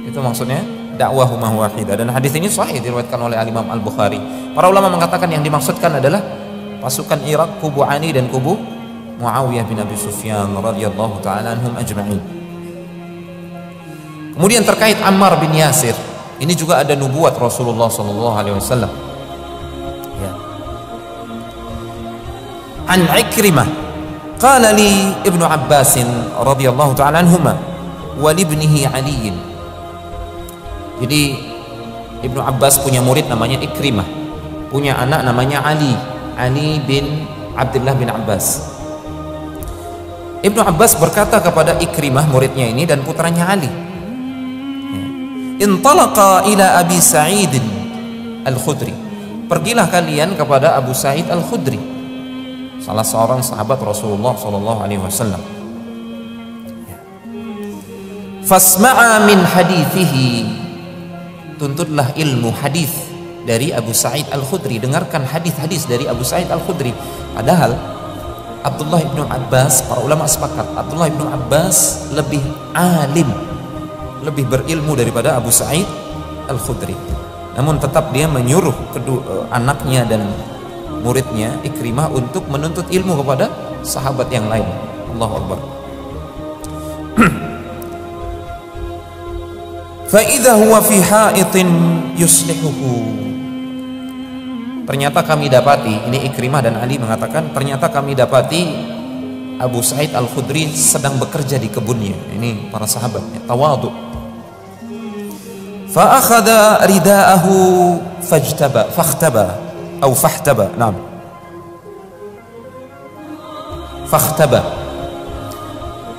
Itu maksudnya dakwahumah wahidah. Dan hadis ini sahih, diriwayatkan oleh Imam Al-Bukhari. Para ulama mengatakan yang dimaksudkan adalah pasukan Irak, kubu Ali dan kubu Muawiyah bin Abi Sufyan radhiyallahu ta'ala anhum ajma'in. Kemudian terkait Ammar bin Yasir, ini juga ada nubuat Rasulullah SAW, ya. An Ikrimah qala li Ibnu Abbas radhiyallahu ta'ala anhuma wa li ibnihi Ali. Jadi Ibnu Abbas punya murid namanya Ikrimah, punya anak namanya Ali bin Abdullah bin Abbas. Ibnu Abbas berkata kepada Ikrimah, muridnya ini dan putranya Ali, intalaqa ila Abi Sa'id Al-Khudri, pergilah kalian kepada Abu Sa'id Al-Khudri, salah seorang sahabat Rasulullah SAW. Fasma'a min hadithihi, tuntutlah ilmu hadis dari Abu Sa'id Al-Khudri, dengarkan hadis-hadis dari Abu Sa'id Al-Khudri. Padahal Abdullah ibnu Abbas, para ulama sepakat Abdullah ibnu Abbas lebih alim, lebih berilmu daripada Abu Sa'id Al-Khudri. Namun tetap dia menyuruh kedua anaknya dan muridnya Ikrimah untuk menuntut ilmu kepada sahabat yang lain. Allahu Akbar. Fa idza huwa fi ha'itin yuslihuhu. Ternyata kami dapati, ini Ikrimah dan Ali mengatakan, ternyata kami dapati Abu Sa'id Al-Khudri sedang bekerja di kebunnya. Ini para sahabatnya, tawadhu. Fa akhadha ridaahu fahtaba. Naam. Fahtaba.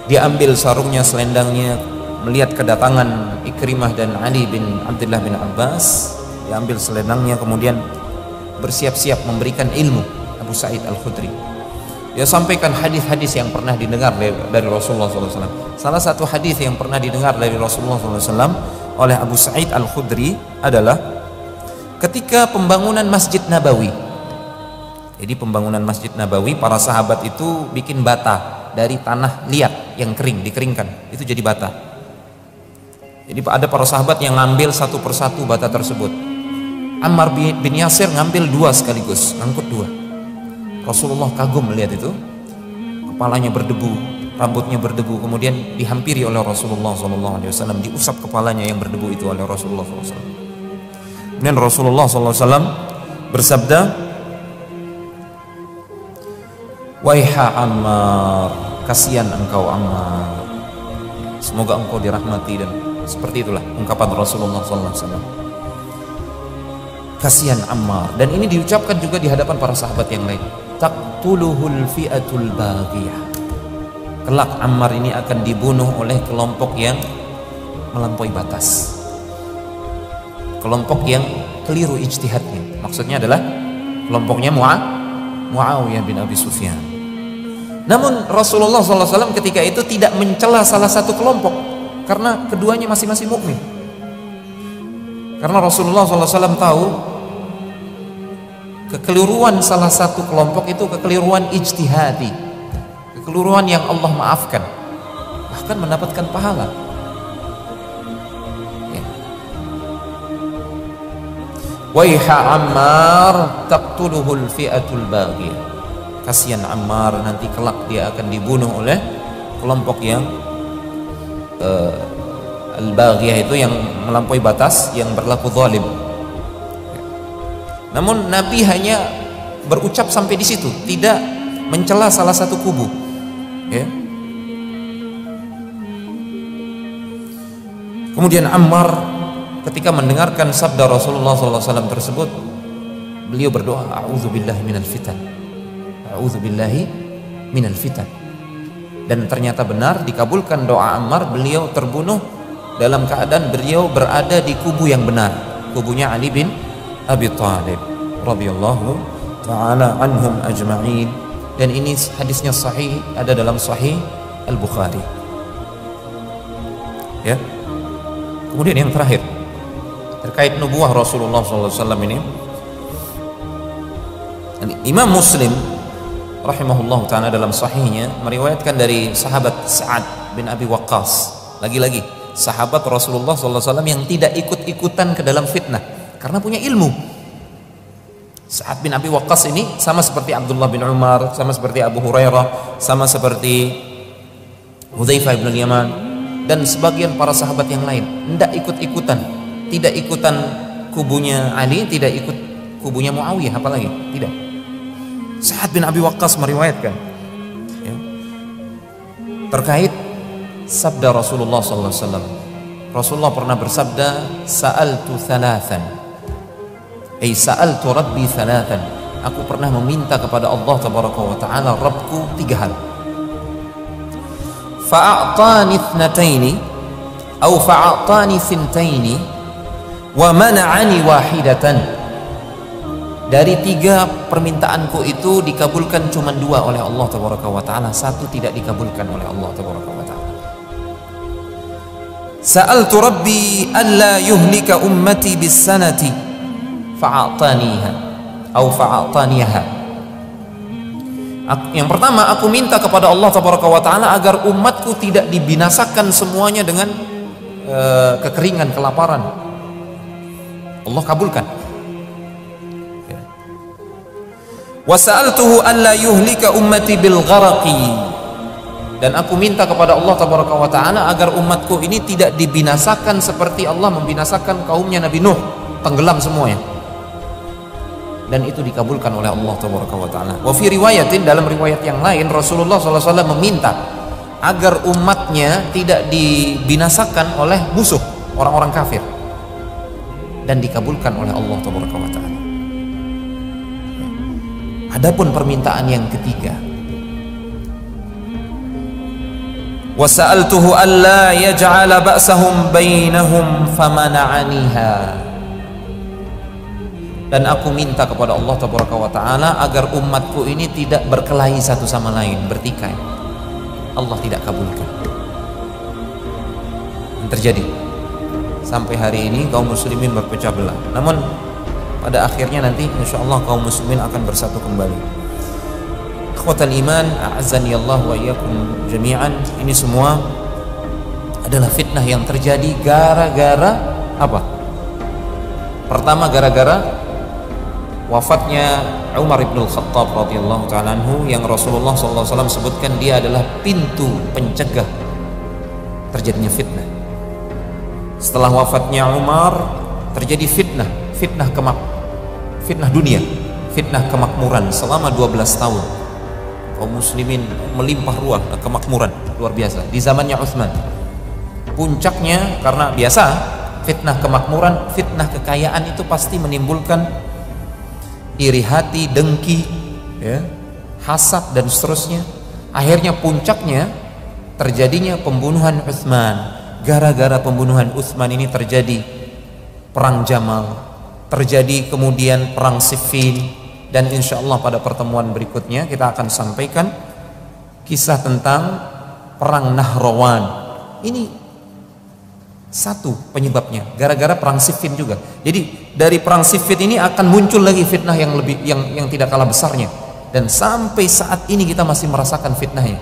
Dia ambil sarungnya, selendangnya, melihat kedatangan Ikrimah dan Ali bin Abdullah bin Abbas, dia ambil selendangnya kemudian bersiap-siap memberikan ilmu Abu Sa'id Al-Khudri. Dia sampaikan hadis-hadis yang pernah didengar dari Rasulullah SAW. Salah satu hadis yang pernah didengar dari Rasulullah SAW oleh Abu Sa'id Al-Khudri adalah ketika pembangunan Masjid Nabawi. Jadi pembangunan Masjid Nabawi, para sahabat itu bikin bata dari tanah liat yang kering, dikeringkan, itu jadi bata. Jadi ada para sahabat yang ngambil satu persatu bata tersebut. Ammar bin Yasir ngambil dua sekaligus, ngangkut dua. Rasulullah kagum melihat itu, kepalanya berdebu, rambutnya berdebu, kemudian dihampiri oleh Rasulullah SAW, diusap kepalanya yang berdebu itu oleh Rasulullah SAW. Kemudian Rasulullah SAW bersabda, waiha Ammar, kasihan engkau Ammar, semoga engkau dirahmati. Dan seperti itulah ungkapan Rasulullah SAW. Kasihan Ammar. Dan ini diucapkan juga di hadapan para sahabat yang lain. Taqtuluhul fi'atul baghiyah. Kelak Ammar ini akan dibunuh oleh kelompok yang melampaui batas, kelompok yang keliru ijtihadnya. Maksudnya adalah kelompoknya Muawiyah bin Abi Sufyan. Namun Rasulullah SAW ketika itu tidak mencela salah satu kelompok, karena keduanya masing-masing mukmin. Karena Rasulullah SAW tahu kekeliruan salah satu kelompok itu kekeliruan ijtihadi, kekeliruan yang Allah maafkan, bahkan mendapatkan pahala. Waiha Ammar taqtuluhul fi'atul baghiyah. Kasihan Ammar, nanti kelak dia akan dibunuh oleh kelompok yang al-baghiyah itu yang melampaui batas, yang berlaku zalim. Namun Nabi hanya berucap sampai di situ, tidak mencela salah satu kubu. Ya. Kemudian Ammar ketika mendengarkan sabda Rasulullah SAW tersebut, beliau berdoa, a'udzubillahi minal fitan, a'udzubillahi minal fitan. Dan ternyata benar, dikabulkan doa Ammar, beliau terbunuh dalam keadaan beliau berada di kubu yang benar, kubunya Ali bin Abi Thalib radhiyallahu ta'ala anhum ajma'in. Dan ini hadisnya sahih, ada dalam Sahih Al-Bukhari. Ya. Kemudian yang terakhir terkait nubuwah Rasulullah SAW ini, Imam Muslim rahimahullah ta'ala dalam sahihnya meriwayatkan dari sahabat Sa'ad bin Abi Waqqas, lagi-lagi sahabat Rasulullah SAW yang tidak ikut-ikutan ke dalam fitnah karena punya ilmu. Sa'ad bin Abi Waqqas ini sama seperti Abdullah bin Umar, sama seperti Abu Hurairah, sama seperti Hudzaifah bin Yaman dan sebagian para sahabat yang lain, tidak ikut-ikutan, tidak ikutan kubunya Ali, tidak ikut kubunya Muawiyah, apalagi tidak. Sa'ad bin Abi Waqqas meriwayatkan ya, terkait sabda Rasulullah SAW. Rasulullah pernah bersabda, sa'altu thalathan, Ai sa'altu rabbi thalathan. Aku pernah meminta kepada Allah tabaraka wa taala Rabbku 3 hal. Fa'atani ithnataini atau fa'atani thintaini wa mana'ani wahidatan. Dari 3 permintaanku itu dikabulkan cuma 2 oleh Allah tabaraka wa taala, 1 tidak dikabulkan oleh Allah tabaraka wa taala. Sa'altu rabbi alla yuhlika ummati bis sanati fa'ataniha atau fa'ataniha. Yang pertama, aku minta kepada Allah tabaraka wa taala agar umatku tidak dibinasakan semuanya dengan kekeringan, kelaparan. Allah kabulkan. Wa sa'altuhu alla yuhlika ummati bil gharaqi. Dan aku minta kepada Allah tabaraka wa taala agar umatku ini tidak dibinasakan seperti Allah membinasakan kaumnya Nabi Nuh, tenggelam semuanya. Dan itu dikabulkan oleh Allah tabaraka wa taala. Wa fi riwayatin, dalam riwayat yang lain, Rasulullah SAW meminta agar umatnya tidak dibinasakan oleh musuh, orang-orang kafir, dan dikabulkan oleh Allah tabaraka wa taala. Adapun permintaan yang ketiga, wa sa'altuhu alla yaj'ala ba'sahum bainahum famana'aniha. Dan aku minta kepada Allah tabaraka wa taala agar umatku ini tidak berkelahi satu sama lain, bertikai. Allah tidak kabulkan. Yang terjadi sampai hari ini kaum muslimin berpecah belah. Namun pada akhirnya nanti insyaallah kaum muslimin akan bersatu kembali. Ikhwatal iman, a'azzani Allah wa iyyakum jami'an. Ini semua adalah fitnah yang terjadi gara-gara apa? Pertama, gara-gara wafatnya Umar ibn al-Khattab radhiyallahu ta'ala anhu, yang Rasulullah SAW sebutkan dia adalah pintu pencegah terjadinya fitnah. Setelah wafatnya Umar terjadi fitnah dunia, fitnah kemakmuran selama 12 tahun. Kaum muslimin melimpah ruah kemakmuran luar biasa di zamannya Utsman. Puncaknya karena biasa fitnah kemakmuran, fitnah kekayaan itu pasti menimbulkan iri hati, dengki, ya, hasad dan seterusnya. Akhirnya puncaknya terjadinya pembunuhan Utsman. Gara-gara pembunuhan Utsman ini terjadi perang Jamal, terjadi kemudian perang Siffin, dan insya Allah pada pertemuan berikutnya kita akan sampaikan kisah tentang perang Nahrawan. Ini satu penyebabnya, gara-gara perang Siffin juga. Jadi dari perang Siffin ini akan muncul lagi fitnah yang lebih yang tidak kalah besarnya, dan sampai saat ini kita masih merasakan fitnahnya.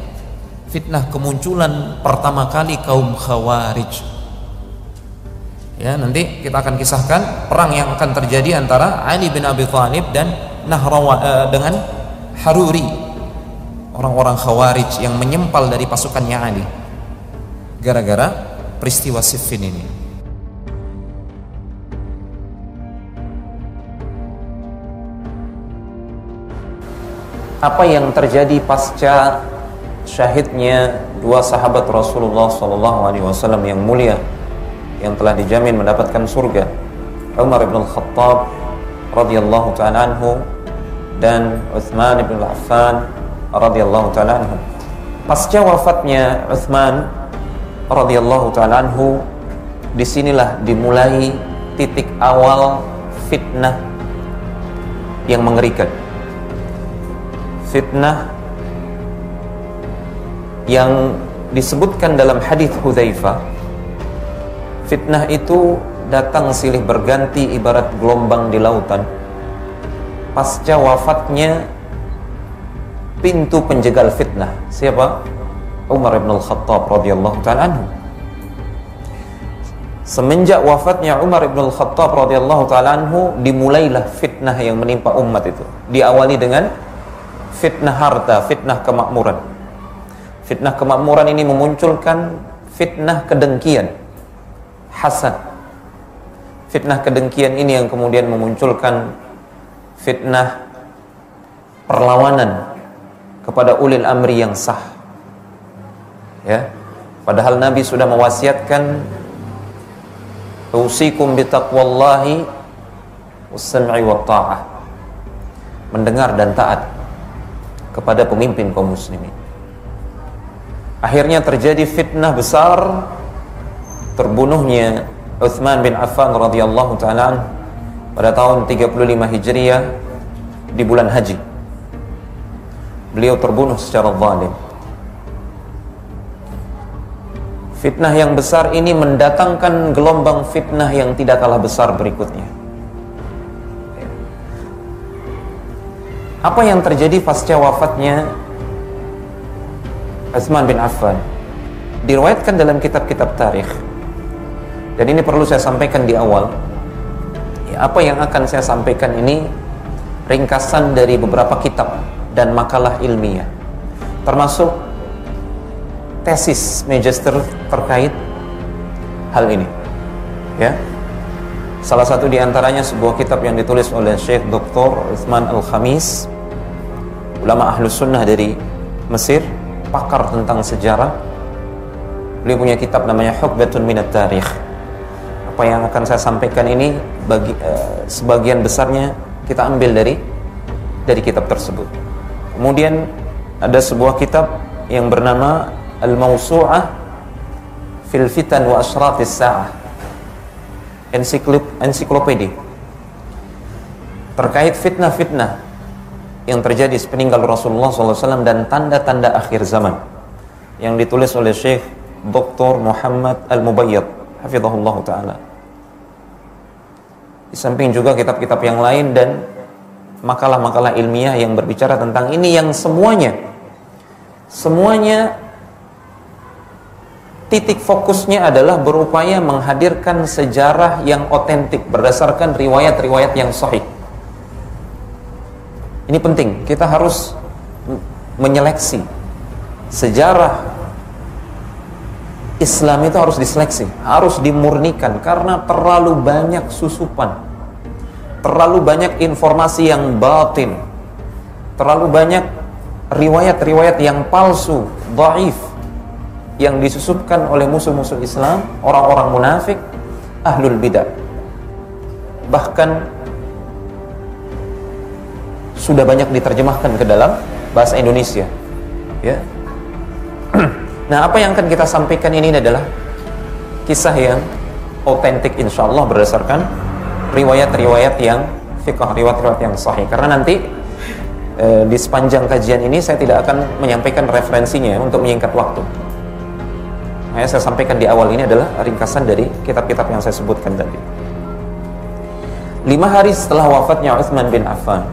Fitnah kemunculan pertama kali kaum Khawarij. Ya, nanti kita akan kisahkan perang yang akan terjadi antara Ali bin Abi Thalib dan Nahrawan dengan Haruri, orang-orang Khawarij yang menyempal dari pasukannya Ali gara-gara peristiwa Siffin ini. Apa yang terjadi pasca syahidnya 2 sahabat Rasulullah SAW yang mulia, yang telah dijamin mendapatkan surga, Umar ibn al-Khattab radhiyallahu ta'ala anhu dan Utsman ibn Affan radhiyallahu ta'ala anhu. Pasca wafatnya Utsman radhiyallahu ta'ala anhu, disinilah dimulai titik awal fitnah yang mengerikan. Fitnah yang disebutkan dalam hadis Hudzaifah. Fitnah itu datang silih berganti ibarat gelombang di lautan. Pasca wafatnya pintu penjegal fitnah, siapa? Umar ibn al-Khattab radhiyallahu ta'ala anhu. Semenjak wafatnya Umar ibn al-Khattab radhiyallahu ta'ala anhu, dimulailah fitnah yang menimpa umat itu. Diawali dengan fitnah harta, fitnah kemakmuran. Fitnah kemakmuran ini memunculkan fitnah kedengkian, hasad. Fitnah kedengkian ini yang kemudian memunculkan fitnah perlawanan kepada ulil amri yang sah. Ya, padahal Nabi sudah mewasiatkan, usikum bitaqwallahi was-sam'i wat-ta'ah, mendengar dan taat kepada pemimpin kaum muslimin. Akhirnya terjadi fitnah besar, terbunuhnya Utsman bin Affan radhiyallahu ta'ala pada tahun 35 Hijriah di bulan Haji. Beliau terbunuh secara zalim. Fitnah yang besar ini mendatangkan gelombang fitnah yang tidak kalah besar berikutnya. Apa yang terjadi pasca wafatnya Utsman bin Affan diriwayatkan dalam kitab-kitab tarikh, dan ini perlu saya sampaikan di awal. Apa yang akan saya sampaikan ini ringkasan dari beberapa kitab dan makalah ilmiah, termasuk tesis magister terkait hal ini. Ya, salah satu di antaranya sebuah kitab yang ditulis oleh Syekh Dr. Uthman Al-Khamis, ulama ahlus sunnah dari Mesir, pakar tentang sejarah. Beliau punya kitab namanya Hukbatun Minat Tarikh. Apa yang akan saya sampaikan ini sebagian besarnya kita ambil dari kitab tersebut. Kemudian ada sebuah kitab yang bernama Al-Mawsu'ah fil Fitan wa Ashratis Sa'ah, ensiklopedi terkait fitnah-fitnah yang terjadi sepeninggal Rasulullah SAW dan tanda-tanda akhir zaman, yang ditulis oleh Syekh Dr. Muhammad Al-Mubayyad hafizahullah ta'ala. Di samping juga kitab-kitab yang lain dan makalah-makalah ilmiah yang berbicara tentang ini, yang semuanya titik fokusnya adalah berupaya menghadirkan sejarah yang otentik berdasarkan riwayat-riwayat yang sahih. Ini penting, kita harus menyeleksi sejarah Islam. Itu harus diseleksi, harus dimurnikan, karena terlalu banyak susupan, terlalu banyak informasi yang batin, terlalu banyak riwayat-riwayat yang palsu, dhaif, yang disusupkan oleh musuh-musuh Islam, orang-orang munafik, ahlul bidah. Bahkan sudah banyak diterjemahkan ke dalam bahasa Indonesia, ya. Nah, apa yang akan kita sampaikan ini adalah kisah yang otentik insyaallah berdasarkan riwayat-riwayat yang fiqh, riwayat-riwayat yang sahih. Karena nanti di sepanjang kajian ini saya tidak akan menyampaikan referensinya untuk menyingkat waktu. Nah, saya sampaikan di awal ini adalah ringkasan dari kitab-kitab yang saya sebutkan tadi. 5 hari setelah wafatnya Utsman bin Affan,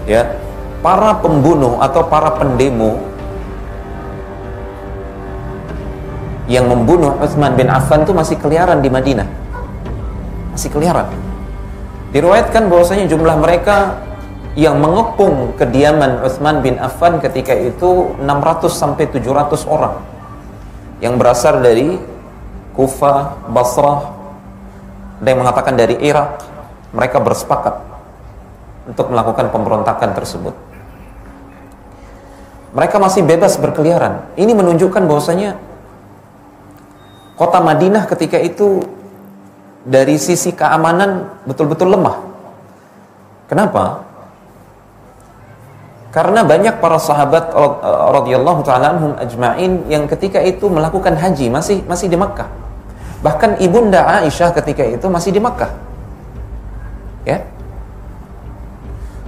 ya, para pembunuh atau para pendemo yang membunuh Utsman bin Affan itu masih keliaran di Madinah, masih keliaran. Diriwayatkan bahwasanya jumlah mereka yang mengepung kediaman Utsman bin Affan ketika itu 600 sampai 700 orang, yang berasal dari Kufah, Basrah, ada yang mengatakan dari Irak. Mereka bersepakat untuk melakukan pemberontakan tersebut. Mereka masih bebas berkeliaran. Ini menunjukkan bahwasanya kota Madinah ketika itu dari sisi keamanan betul-betul lemah. Kenapa? Karena banyak para sahabat radhiyallahu ta'ala anhum ajma'in yang ketika itu melakukan haji masih di Makkah. Bahkan ibunda Aisyah ketika itu masih di Makkah. Ya.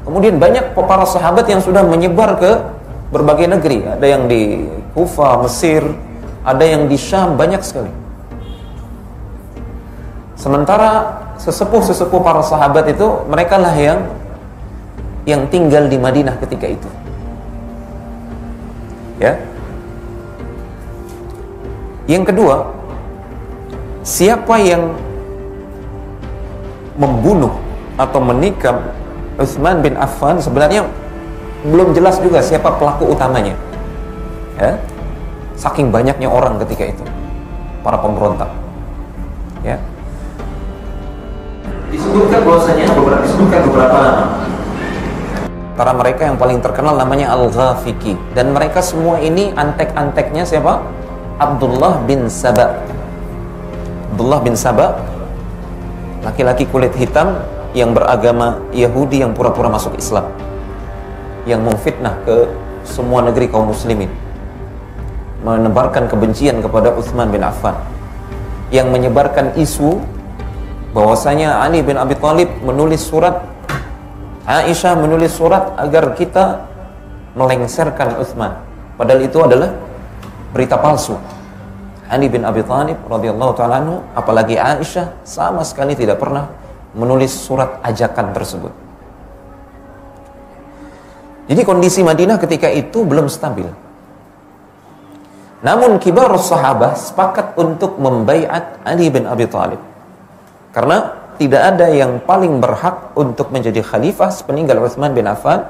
Kemudian banyak para sahabat yang sudah menyebar ke berbagai negeri. Ada yang di Kufah, Mesir, ada yang di Syam, banyak sekali. Sementara sesepuh-sesepuh para sahabat itu, mereka lah yang tinggal di Madinah ketika itu. Ya. Yang kedua, siapa yang membunuh atau menikam Utsman bin Affan sebenarnya belum jelas juga siapa pelaku utamanya. Ya. Saking banyaknya orang ketika itu, para pemberontak. Ya. Disebutkan bahwasanya beberapa nama. Antara mereka yang paling terkenal namanya Al-Ghafiqi, dan mereka semua ini antek-anteknya siapa? Abdullah bin Saba. Abdullah bin Saba laki-laki kulit hitam yang beragama Yahudi yang pura-pura masuk Islam, yang memfitnah ke semua negeri kaum muslimin, menebarkan kebencian kepada Utsman bin Affan, yang menyebarkan isu bahwasanya Ali bin Abi Thalib menulis surat, Aisyah menulis surat agar kita melengsarkan Utsman, padahal itu adalah berita palsu. Ali bin Abi Thalib radhiyallahu ta'ala anhu, apalagi Aisyah, sama sekali tidak pernah menulis surat ajakan tersebut. Jadi kondisi Madinah ketika itu belum stabil. Namun kibar sahabat sepakat untuk membaiat Ali bin Abi Thalib, karena tidak ada yang paling berhak untuk menjadi khalifah sepeninggal Utsman bin Affan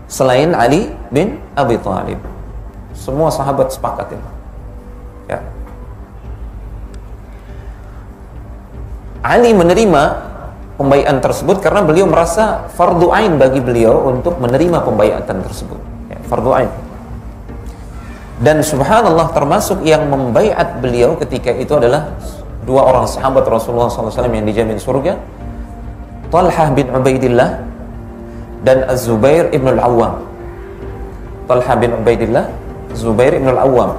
selain Ali bin Abi Thalib. Semua sahabat sepakat ini. Ya. Ali menerima pembaiatan tersebut karena beliau merasa fardu ain bagi beliau untuk menerima pembaiatan tersebut. Ya, fardu ain. Dan subhanallah, termasuk yang membaiat beliau ketika itu adalah dua orang sahabat Rasulullah SAW yang dijamin surga, Talhah bin Ubaidillah dan Az-Zubair ibn al-Awwam. Talhah bin Ubaidillah, Zubair ibn al-Awwam.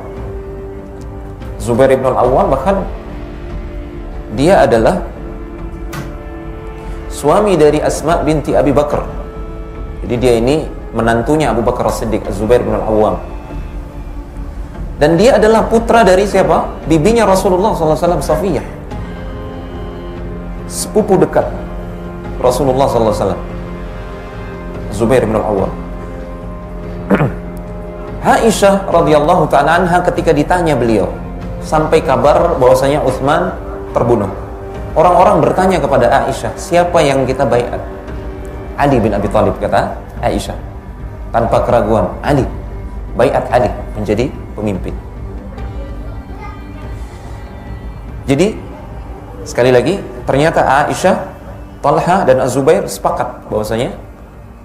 Zubair ibn al-Awwam bahkan dia adalah suami dari Asma binti Abi Bakar. Jadi dia ini menantunya Abu Bakar As-Siddiq, Az-Zubair ibn al-Awwam. Dan dia adalah putra dari siapa? Bibinya Rasulullah SAW, Safiyah, sepupu dekat Rasulullah SAW, Zubair bin al-Awwam. Aisyah radhiyallahu ta'ala anha ketika ditanya beliau, sampai kabar bahwasanya Utsman terbunuh, orang-orang bertanya kepada Aisyah, siapa yang kita baiat? Ali bin Abi Thalib, kata Aisyah tanpa keraguan. Ali, baiat Ali menjadi pemimpin. Jadi sekali lagi, ternyata Aisyah, Talha dan Az-Zubair sepakat bahwasanya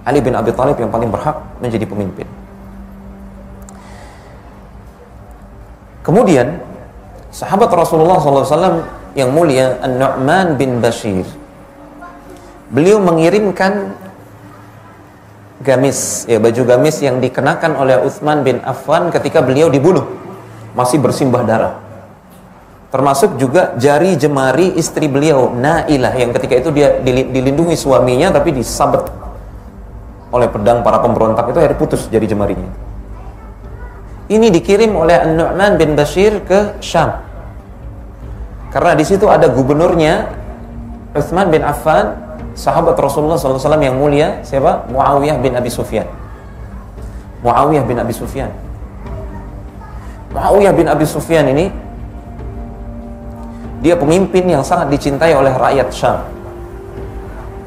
Ali bin Abi Thalib yang paling berhak menjadi pemimpin. Kemudian sahabat Rasulullah SAW yang mulia An-Nu'man bin Bashir, beliau mengirimkan gamis, ya, baju gamis yang dikenakan oleh Utsman bin Affan ketika beliau dibunuh, masih bersimbah darah. Termasuk juga jari jemari istri beliau Nailah yang ketika itu dia dilindungi suaminya tapi disabet oleh pedang para pemberontak, itu akhirnya putus jari jemarinya. Ini dikirim oleh An-Nu'man bin Bashir ke Syam, karena di situ ada gubernurnya Utsman bin Affan, sahabat Rasulullah SAW yang mulia, siapa? Muawiyah bin Abi Sufyan. Muawiyah bin Abi Sufyan. Muawiyah bin Abi Sufyan ini dia pemimpin yang sangat dicintai oleh rakyat Syam.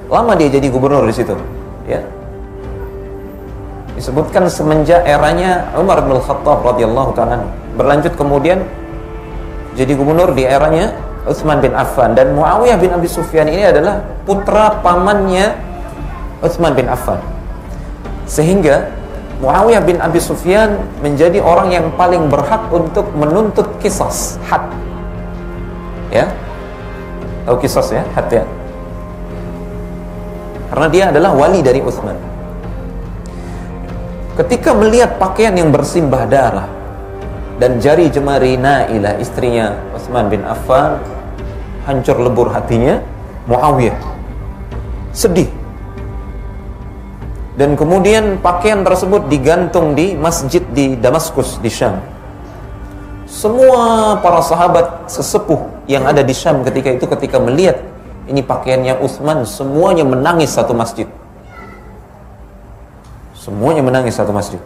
Lama dia jadi gubernur di situ, ya. Disebutkan semenjak eranya Umar bin Khattab radhiyallahu ta'ala, berlanjut kemudian jadi gubernur di eranya Utsman bin Affan. Dan Muawiyah bin Abi Sufyan ini adalah putra pamannya Utsman bin Affan, sehingga Muawiyah bin Abi Sufyan menjadi orang yang paling berhak untuk menuntut qisas, had. Ya, tahu qisas ya, had ya, karena dia adalah wali dari Utsman. Ketika melihat pakaian yang bersimbah darah dan jari jemari Nailah istrinya Utsman bin Affan, hancur lebur hatinya Muawiyah, sedih. Dan kemudian pakaian tersebut digantung di masjid di Damaskus di Syam. Semua para sahabat sesepuh yang ada di Syam ketika itu, ketika melihat ini pakaiannya Utsman, semuanya menangis satu masjid. Semuanya menangis satu masjid.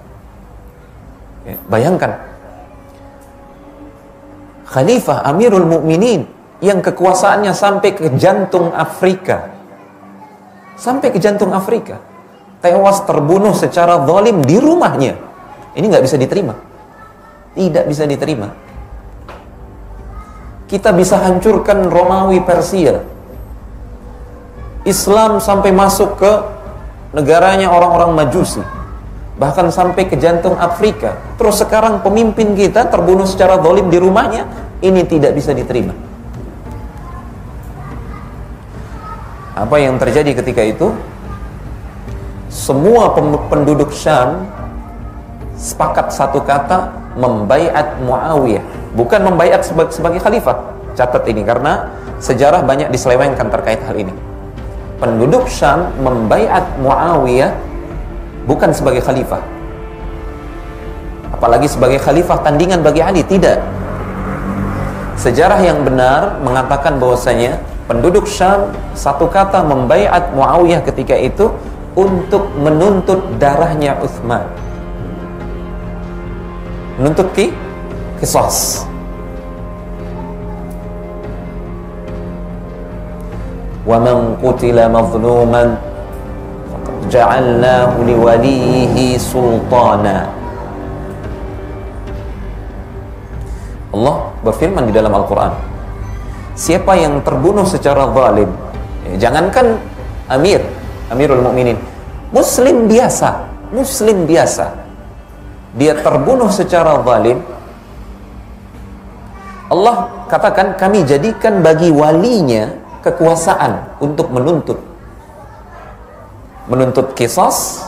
Ya, bayangkan, Khalifah Amirul Mukminin yang kekuasaannya sampai ke jantung Afrika, sampai ke jantung Afrika, tewas terbunuh secara zalim di rumahnya. Ini nggak bisa diterima, tidak bisa diterima. Kita bisa hancurkan Romawi Persia, Islam sampai masuk ke negaranya orang-orang Majusi, bahkan sampai ke jantung Afrika. Terus sekarang pemimpin kita terbunuh secara zalim di rumahnya. Ini tidak bisa diterima. Apa yang terjadi ketika itu? Semua penduduk Syam sepakat satu kata, membaiat Muawiyah. Bukan membaiat sebagai khalifah. Catat ini, karena sejarah banyak diselewengkan terkait hal ini. Penduduk Syam membaiat Muawiyah bukan sebagai khalifah, apalagi sebagai khalifah tandingan bagi Ali. Tidak. Sejarah yang benar mengatakan bahwasanya penduduk Syam satu kata membaiat Muawiyah ketika itu untuk menuntut darahnya Utsman, menuntut qisas. Wa man qutila mazluman ja'alnahu liwalihi sultana. Allah berfirman di dalam Al-Quran, siapa yang terbunuh secara zalim, jangankan Amirul Mukminin, muslim biasa, dia terbunuh secara zalim, Allah katakan kami jadikan bagi walinya kekuasaan untuk menuntut qisas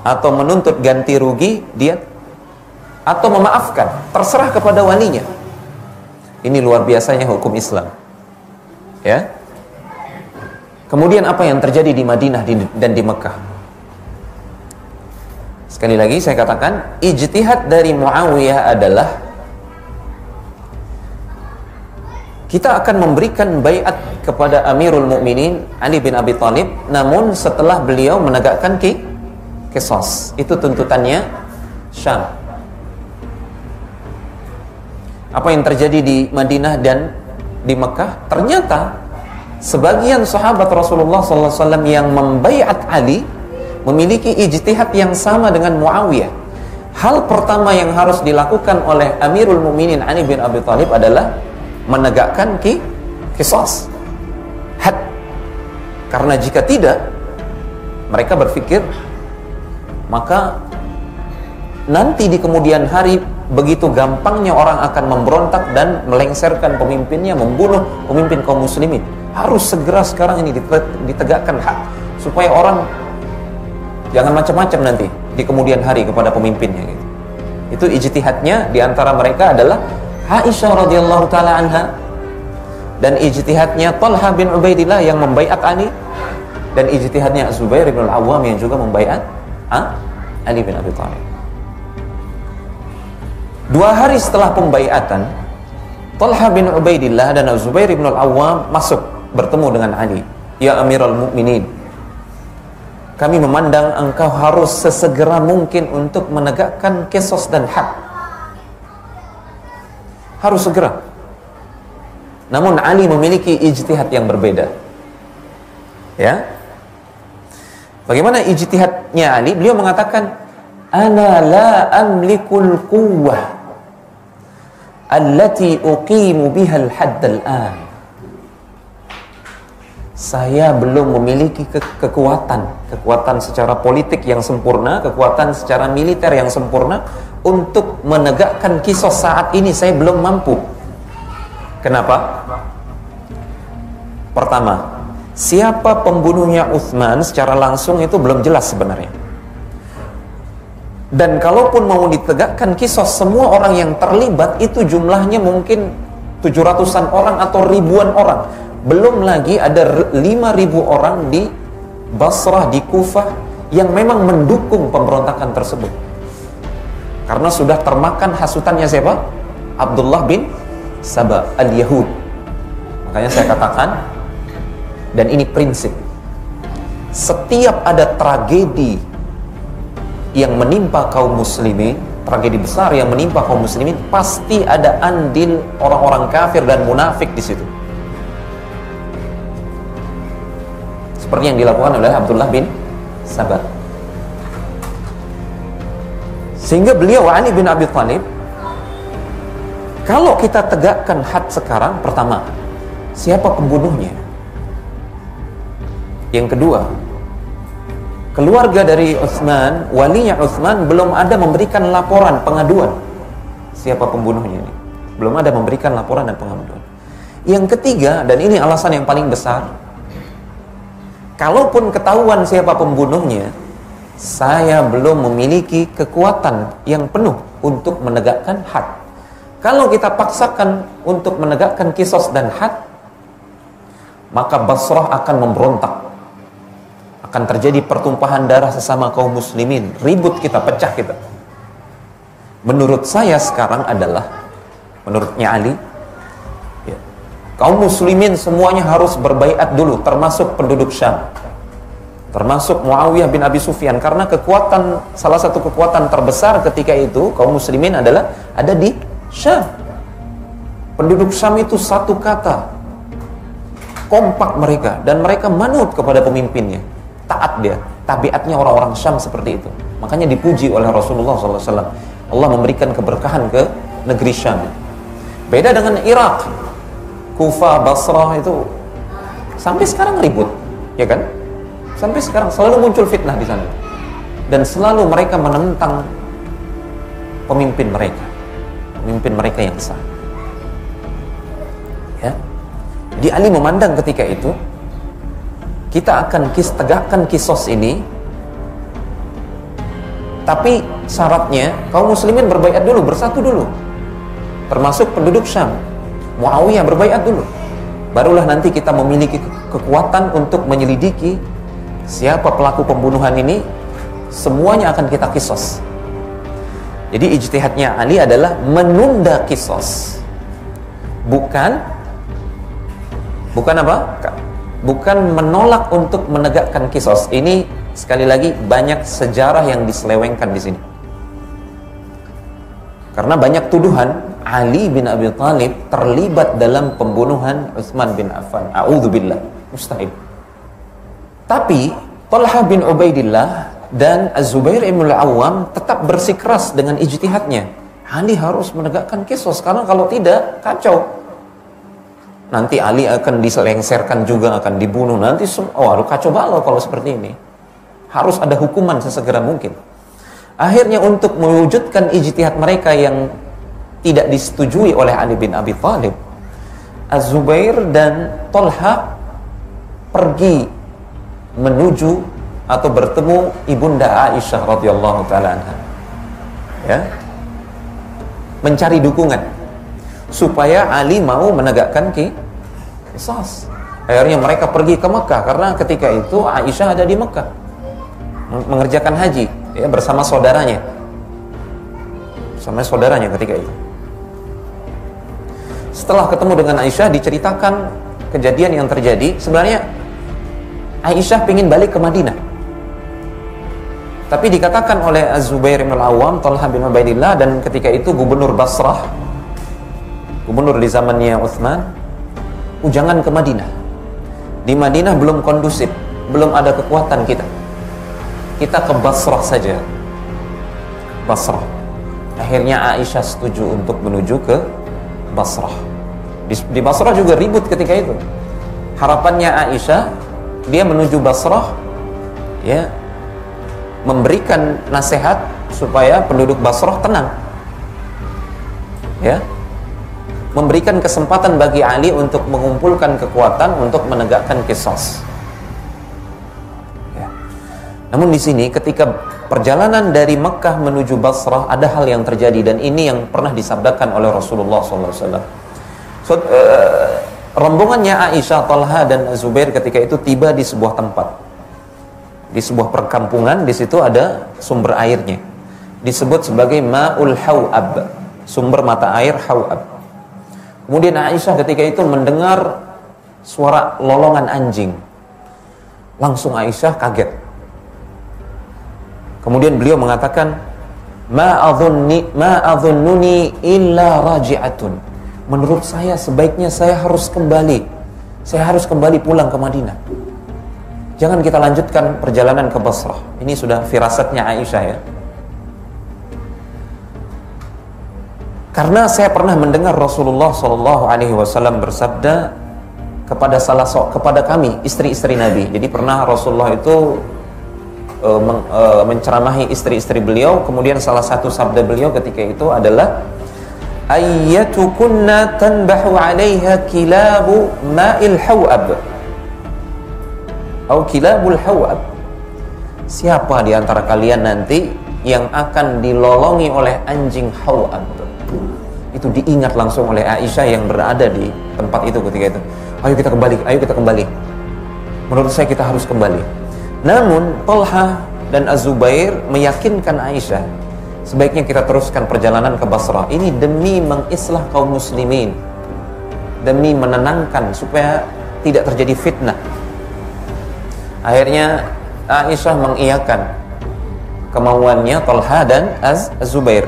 atau menuntut ganti rugi dia, atau memaafkan, terserah kepada walinya. Ini luar biasanya hukum Islam, ya. Kemudian apa yang terjadi di Madinah dan di Mekah? Sekali lagi saya katakan, ijtihad dari Muawiyah adalah kita akan memberikan baiat kepada Amirul Mukminin Ali bin Abi Thalib, namun setelah beliau menegakkan qisas. Itu tuntutannya Syam. Apa yang terjadi di Madinah dan di Mekah? Ternyata sebagian sahabat Rasulullah SAW yang membaiat Ali memiliki ijtihad yang sama dengan Muawiyah. Hal pertama yang harus dilakukan oleh Amirul Mukminin Ali bin Abi Thalib adalah menegakkan qisas, had. Karena jika tidak, mereka berpikir, maka nanti di kemudian hari begitu gampangnya orang akan memberontak dan melengsarkan pemimpinnya, membunuh pemimpin kaum muslimin. Harus segera sekarang ini ditegakkan hak, supaya orang jangan macam-macam nanti di kemudian hari kepada pemimpinnya gitu. Itu ijtihadnya. Di antara mereka adalah Aisyah radhiyallahu taala anha, dan ijtihadnya Talha bin Ubaidillah yang membaiat Ali, dan ijtihadnya Zubair bin Al-Awwam yang juga membaiat Ali bin Abi Thalib. 2 hari setelah pembaiatan, Talha bin Ubaidillah dan Zubair bin Al-Awwam masuk bertemu dengan Ali. Ya Amirul Mukminin, kami memandang engkau harus sesegera mungkin untuk menegakkan qisas dan had. Harus segera. Namun Ali memiliki ijtihad yang berbeda. Ya. Bagaimana ijtihadnya Ali? Beliau mengatakan, ana la amlikul quwwah allati uqimu biha al-hadd al-an. Saya belum memiliki kekuatan secara politik yang sempurna, kekuatan secara militer yang sempurna untuk menegakkan qisas saat ini. Saya belum mampu. Kenapa? Pertama, siapa pembunuhnya Utsman secara langsung itu belum jelas sebenarnya. Dan kalaupun mau ditegakkan qisas, semua orang yang terlibat itu jumlahnya mungkin 700-an orang atau ribuan orang. Belum lagi ada 5.000 orang di Basrah, di Kufah yang memang mendukung pemberontakan tersebut. Karena sudah termakan hasutannya siapa? Abdullah bin Saba al-Yahud. Makanya saya katakan, dan ini prinsip, setiap ada tragedi yang menimpa kaum muslimin, tragedi besar yang menimpa kaum muslimin, pasti ada andil orang-orang kafir dan munafik di situ. Seperti yang dilakukan oleh Abdullah bin Saba. Sehingga beliau Ali bin Abi Thalib, kalau kita tegakkan had sekarang, pertama, siapa pembunuhnya? Yang kedua, keluarga dari Utsman, walinya Utsman belum ada memberikan laporan, pengaduan. Siapa pembunuhnya ini? Belum ada memberikan laporan dan pengaduan. Yang ketiga, dan ini alasan yang paling besar, Kalaupun ketahuan siapa pembunuhnya, saya belum memiliki kekuatan yang penuh untuk menegakkan had. Kalau kita paksakan untuk menegakkan qisas dan had, maka Basrah akan memberontak. Akan terjadi pertumpahan darah sesama kaum muslimin, ribut kita, pecah kita. Menurut saya sekarang adalah, menurutnya Ali, ya, kaum muslimin semuanya harus berbaiat dulu, termasuk penduduk Syam, termasuk Muawiyah bin Abi Sufyan, karena salah satu kekuatan terbesar ketika itu kaum muslimin adalah ada di Syam. Penduduk Syam itu satu kata, kompak mereka, dan mereka manut kepada pemimpinnya, taat dia. Tabiatnya orang-orang Syam seperti itu. Makanya dipuji oleh Rasulullah SAW. Allah memberikan keberkahan ke negeri Syam. Beda dengan Irak, Kufah, Basrah itu sampai sekarang ribut, ya kan? Sampai sekarang selalu muncul fitnah di sana, dan selalu mereka menentang pemimpin mereka yang sah. Ya, jadi Ali memandang ketika itu kita akan tegakkan kisos ini, tapi syaratnya kaum muslimin berbaiat dulu, bersatu dulu, termasuk penduduk Syam. Muawiyah berbaiat dulu, barulah nanti kita memiliki kekuatan untuk menyelidiki siapa pelaku pembunuhan ini. Semuanya akan kita kisos. Jadi ijtihadnya Ali adalah menunda kisos, bukan apa? Bukan menolak untuk menegakkan kisos. Ini sekali lagi banyak sejarah yang diselewengkan di sini. Karena banyak tuduhan Ali bin Abi Thalib terlibat dalam pembunuhan Utsman bin Affan. A'udzubillah, mustahil. Tapi Talha bin Ubaidillah dan Az-Zubair ibn al-Awwam tetap bersikeras dengan ijtihadnya. Ali harus menegakkan kisos, karena kalau tidak kacau. Nanti Ali akan diselengserkan juga, akan dibunuh. Nanti kacau balau kalau seperti ini. Harus ada hukuman sesegera mungkin. Akhirnya untuk mewujudkan ijtihad mereka yang tidak disetujui oleh Ali bin Abi Thalib, Az-Zubair dan Talha pergi menuju atau bertemu ibunda Aisyah radhiyallahu taala anha, ya, mencari dukungan supaya Ali mau menegakkan qisas. Akhirnya mereka pergi ke Mekah, karena ketika itu Aisyah ada di Mekah mengerjakan haji, ya, bersama saudaranya ketika itu. Setelah ketemu dengan Aisyah, diceritakan kejadian yang terjadi. Sebenarnya Aisyah ingin balik ke Madinah, tapi dikatakan oleh Az-Zubair bin al-Awwam, Talha bin Ubaidillah, dan ketika itu gubernur Basrah, gubernur di zamannya Utsman, jangan ke Madinah. Di Madinah belum kondusif, belum ada kekuatan kita ke Basrah saja. Basrah. Akhirnya Aisyah setuju untuk menuju ke Basrah. Di Basrah juga ribut ketika itu. Harapannya Aisyah, dia menuju Basrah, ya, memberikan nasihat supaya penduduk Basrah tenang, ya, memberikan kesempatan bagi Ali untuk mengumpulkan kekuatan untuk menegakkan qisas. Ya. Namun di sini ketika perjalanan dari Mekah menuju Basrah ada hal yang terjadi, dan ini yang pernah disabdakan oleh Rasulullah SAW. Rombongannya Aisyah, Talha dan Zubair ketika itu tiba di sebuah tempat, di sebuah perkampungan. Di situ ada sumber airnya, disebut sebagai Ma'ul Hawab, sumber mata air Hawab. Kemudian Aisyah ketika itu mendengar suara lolongan anjing. Langsung Aisyah kaget. Kemudian beliau mengatakan, ma adhunnuni illa raji'atun. Menurut saya sebaiknya saya harus kembali pulang ke Madinah. Jangan kita lanjutkan perjalanan ke Basrah. Ini sudah firasatnya Aisyah, ya. Karena saya pernah mendengar Rasulullah SAW bersabda kepada kami, istri-istri Nabi. Jadi pernah Rasulullah itu menceramahi istri-istri beliau. Kemudian salah satu sabda beliau ketika itu adalah, ayyatukunna tanbahu 'alaiha kilabu ma'il hawab. au kilabul hawab. Siapa di antara kalian nanti yang akan dilolongi oleh anjing hawab? Itu diingat langsung oleh Aisyah yang berada di tempat itu ketika itu. Ayo kita kembali, ayo kita kembali. Menurut saya kita harus kembali. Namun Talha dan Az-Zubair meyakinkan Aisyah, sebaiknya kita teruskan perjalanan ke Basrah. Ini demi mengislah kaum muslimin, demi menenangkan supaya tidak terjadi fitnah. Akhirnya Aisyah mengiyakan kemauannya Talha dan Az-Zubair.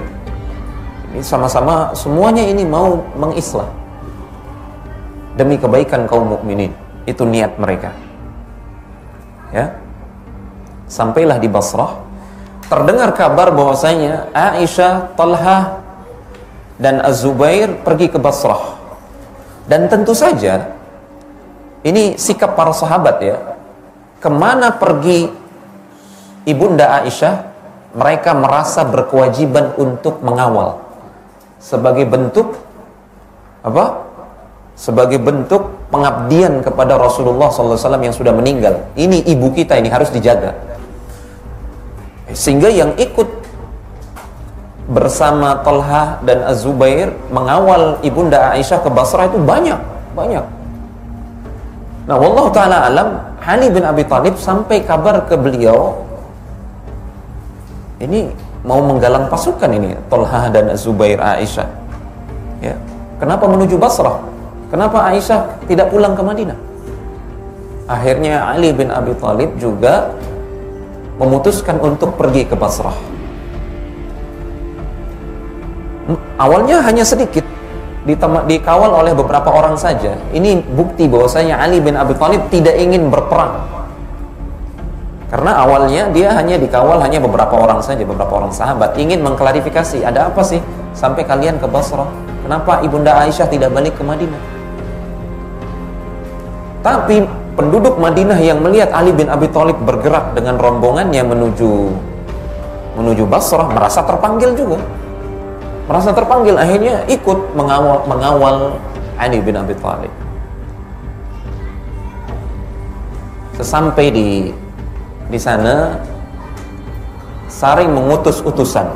Ini sama-sama semuanya ini mau mengislah demi kebaikan kaum mukminin. Itu niat mereka. Ya. Sampailah di Basrah, terdengar kabar bahwasanya Aisyah, Talha dan Az-Zubair pergi ke Basrah. Dan tentu saja ini sikap para sahabat ya. Kemana pergi Ibunda Aisyah, mereka merasa berkewajiban untuk mengawal sebagai bentuk apa? Sebagai bentuk pengabdian kepada Rasulullah SAW yang sudah meninggal. Ini ibu kita, ini harus dijaga. Sehingga yang ikut bersama Talha dan Az-Zubair mengawal Ibunda Aisyah ke Basrah itu banyak. Nah, wallahu ta'ala alam, Ali bin Abi Thalib sampai kabar ke beliau, ini mau menggalang pasukan ini, Talha dan Az-Zubair, Aisyah. Ya. Kenapa menuju Basrah? Kenapa Aisyah tidak pulang ke Madinah? Akhirnya Ali bin Abi Thalib juga memutuskan untuk pergi ke Basrah. Awalnya hanya sedikit, dikawal oleh beberapa orang saja. Ini bukti bahwasanya Ali bin Abi Thalib tidak ingin berperang. Karena awalnya dia hanya dikawal hanya beberapa orang saja, beberapa orang sahabat. Ingin mengklarifikasi, ada apa sih sampai kalian ke Basrah? Kenapa Ibunda Aisyah tidak balik ke Madinah? Tapi penduduk Madinah yang melihat Ali bin Abi Thalib bergerak dengan rombongannya menuju Basrah merasa terpanggil juga. Merasa terpanggil, akhirnya ikut mengawal Ali bin Abi Thalib. Sesampai di sana saring mengutus utusan.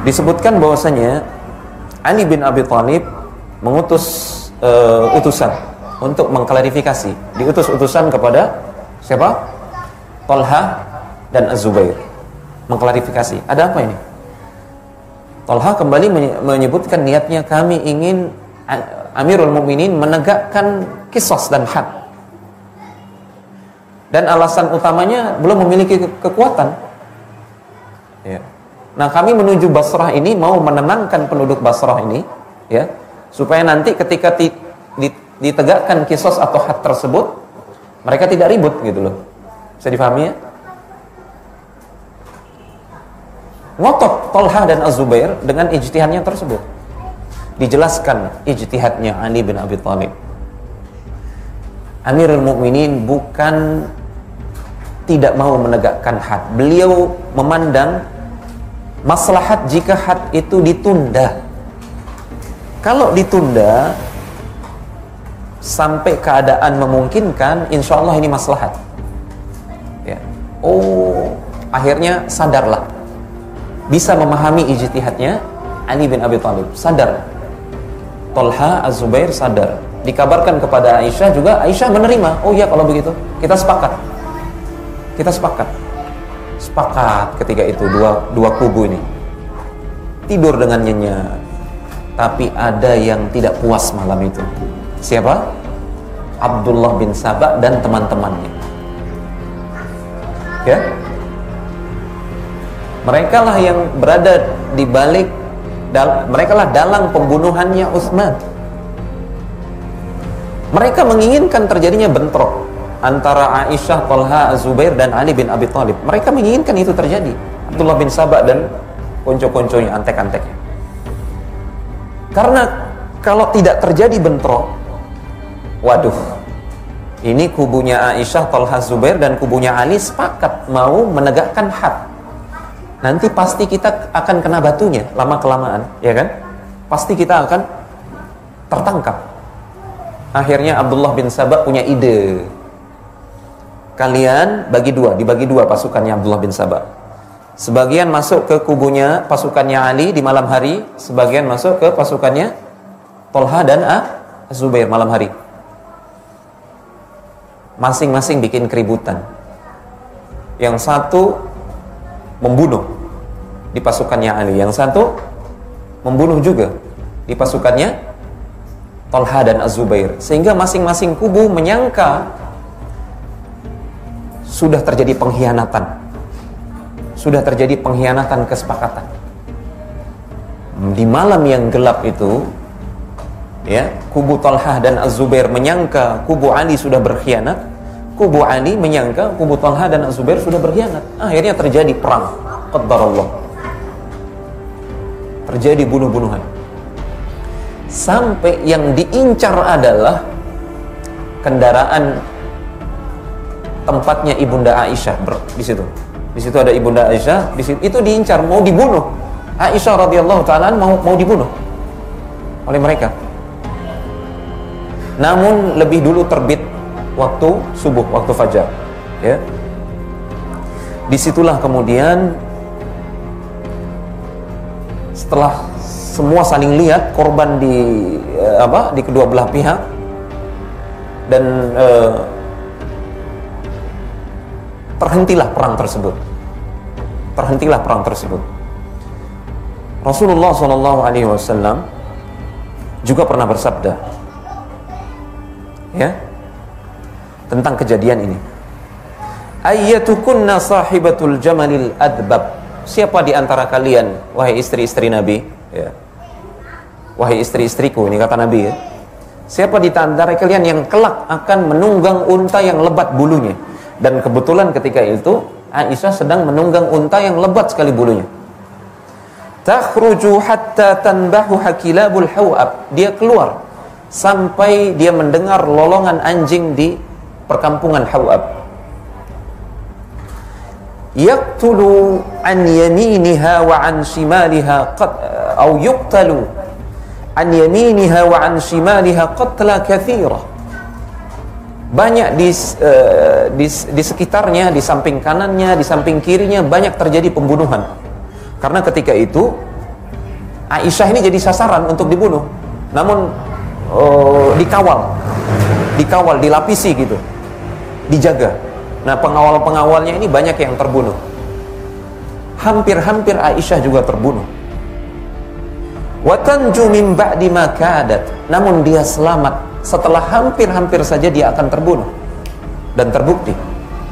Disebutkan bahwasanya Ali bin Abi Thalib mengutus utusan untuk mengklarifikasi. Diutus utusan kepada siapa? Talha dan Az-Zubair. Mengklarifikasi, ada apa ini? Talha kembali menyebutkan niatnya, kami ingin Amirul Mukminin menegakkan qisas dan had. Dan alasan utamanya belum memiliki kekuatan. Ya. Nah, kami menuju Basrah ini mau menenangkan penduduk Basrah ini, ya, supaya nanti ketika ditegakkan qisas atau had tersebut, mereka tidak ribut gitu loh. Bisa difahami ya? Ngotot Talha dan Az-Zubair dengan ijtihadnya tersebut. Dijelaskan ijtihadnya Ali bin Abi Thalib. Amirul Mukminin bukan tidak mau menegakkan had. Beliau memandang maslahat jika had itu ditunda. Kalau ditunda sampai keadaan memungkinkan, insya Allah ini maslahat. Ya. Oh, akhirnya sadarlah, bisa memahami ijtihadnya Ali bin Abi Thalib. Sadar, Talha, Az-Zubair sadar. Dikabarkan kepada Aisyah juga, Aisyah menerima. Oh iya, kalau begitu kita sepakat. Kita sepakat ketika itu dua kubu ini tidur dengan nyenyak. Tapi ada yang tidak puas malam itu. Siapa? Abdullah bin Sabah dan teman-temannya. Ya, mereka lah yang berada di balik, mereka lah dalang pembunuhannya Utsman. Mereka menginginkan terjadinya bentrok antara Aisyah, Talha, Az-Zubair dan Ali bin Abi Thalib. Mereka menginginkan itu terjadi. Abdullah bin Sabah dan konco-konconya, antek-anteknya. Karena kalau tidak terjadi bentrok, waduh, ini kubunya Aisyah, Talha, Zubair dan kubunya Ali sepakat mau menegakkan had. Nanti pasti kita akan kena batunya lama-kelamaan, ya kan? Pasti kita akan tertangkap. Akhirnya Abdullah bin Sabah punya ide. kalian dibagi dua pasukannya Abdullah bin Sabah. Sebagian masuk ke kubunya pasukannya Ali di malam hari, sebagian masuk ke pasukannya Tolha dan Az-Zubair malam hari. Masing-masing bikin keributan. Yang satu membunuh di pasukannya Ali, yang satu membunuh juga di pasukannya Tolha dan Az-Zubair, sehingga masing-masing kubu menyangka sudah terjadi pengkhianatan kesepakatan. Di malam yang gelap itu, ya, kubu Tolha dan Az-Zubair menyangka kubu Ali sudah berkhianat, kubu Ali menyangka kubu Tolha dan Az-Zubair sudah berkhianat. Akhirnya terjadi perang, qaddarallah, terjadi bunuh-bunuhan, sampai yang diincar adalah kendaraan tempatnya Ibunda Aisyah di situ. Di situ ada Ibunda Aisyah, di situ itu diincar, mau dibunuh. Aisyah radhiyallahu taala mau dibunuh oleh mereka. Namun lebih dulu terbit waktu subuh, waktu fajar, ya. Disitulah kemudian setelah semua saling lihat korban di kedua belah pihak, dan terhentilah perang tersebut. Rasulullah SAW juga pernah bersabda, ya, tentang kejadian ini. Ayyatukunna sahibatul jamalil adbab. Siapa di antara kalian, wahai istri-istri Nabi, ya, wahai istri-istriku, ini kata Nabi, ya, siapa di antara kalian yang kelak akan menunggang unta yang lebat bulunya? Dan kebetulan ketika itu Aisyah sedang menunggang unta yang lebat sekali bulunya. Takhruju hatta tanbahu hakilabul hawab. Dia keluar sampai dia mendengar lolongan anjing di perkampungan Hawab. Yaqtulu an yaminiha wa an shimaliha atau yuqtalu an yaminiha wa an shimaliha qatla katsira. Banyak di sekitarnya, di samping kanannya, di samping kirinya banyak terjadi pembunuhan. Karena ketika itu Aisyah ini jadi sasaran untuk dibunuh. Namun dikawal, dilapisi gitu, dijaga. Nah, pengawal-pengawalnya ini banyak yang terbunuh. Hampir-hampir Aisyah juga terbunuh. Wa tanju min ba'di ma kadat. Namun dia selamat setelah hampir-hampir saja dia akan terbunuh. Dan terbukti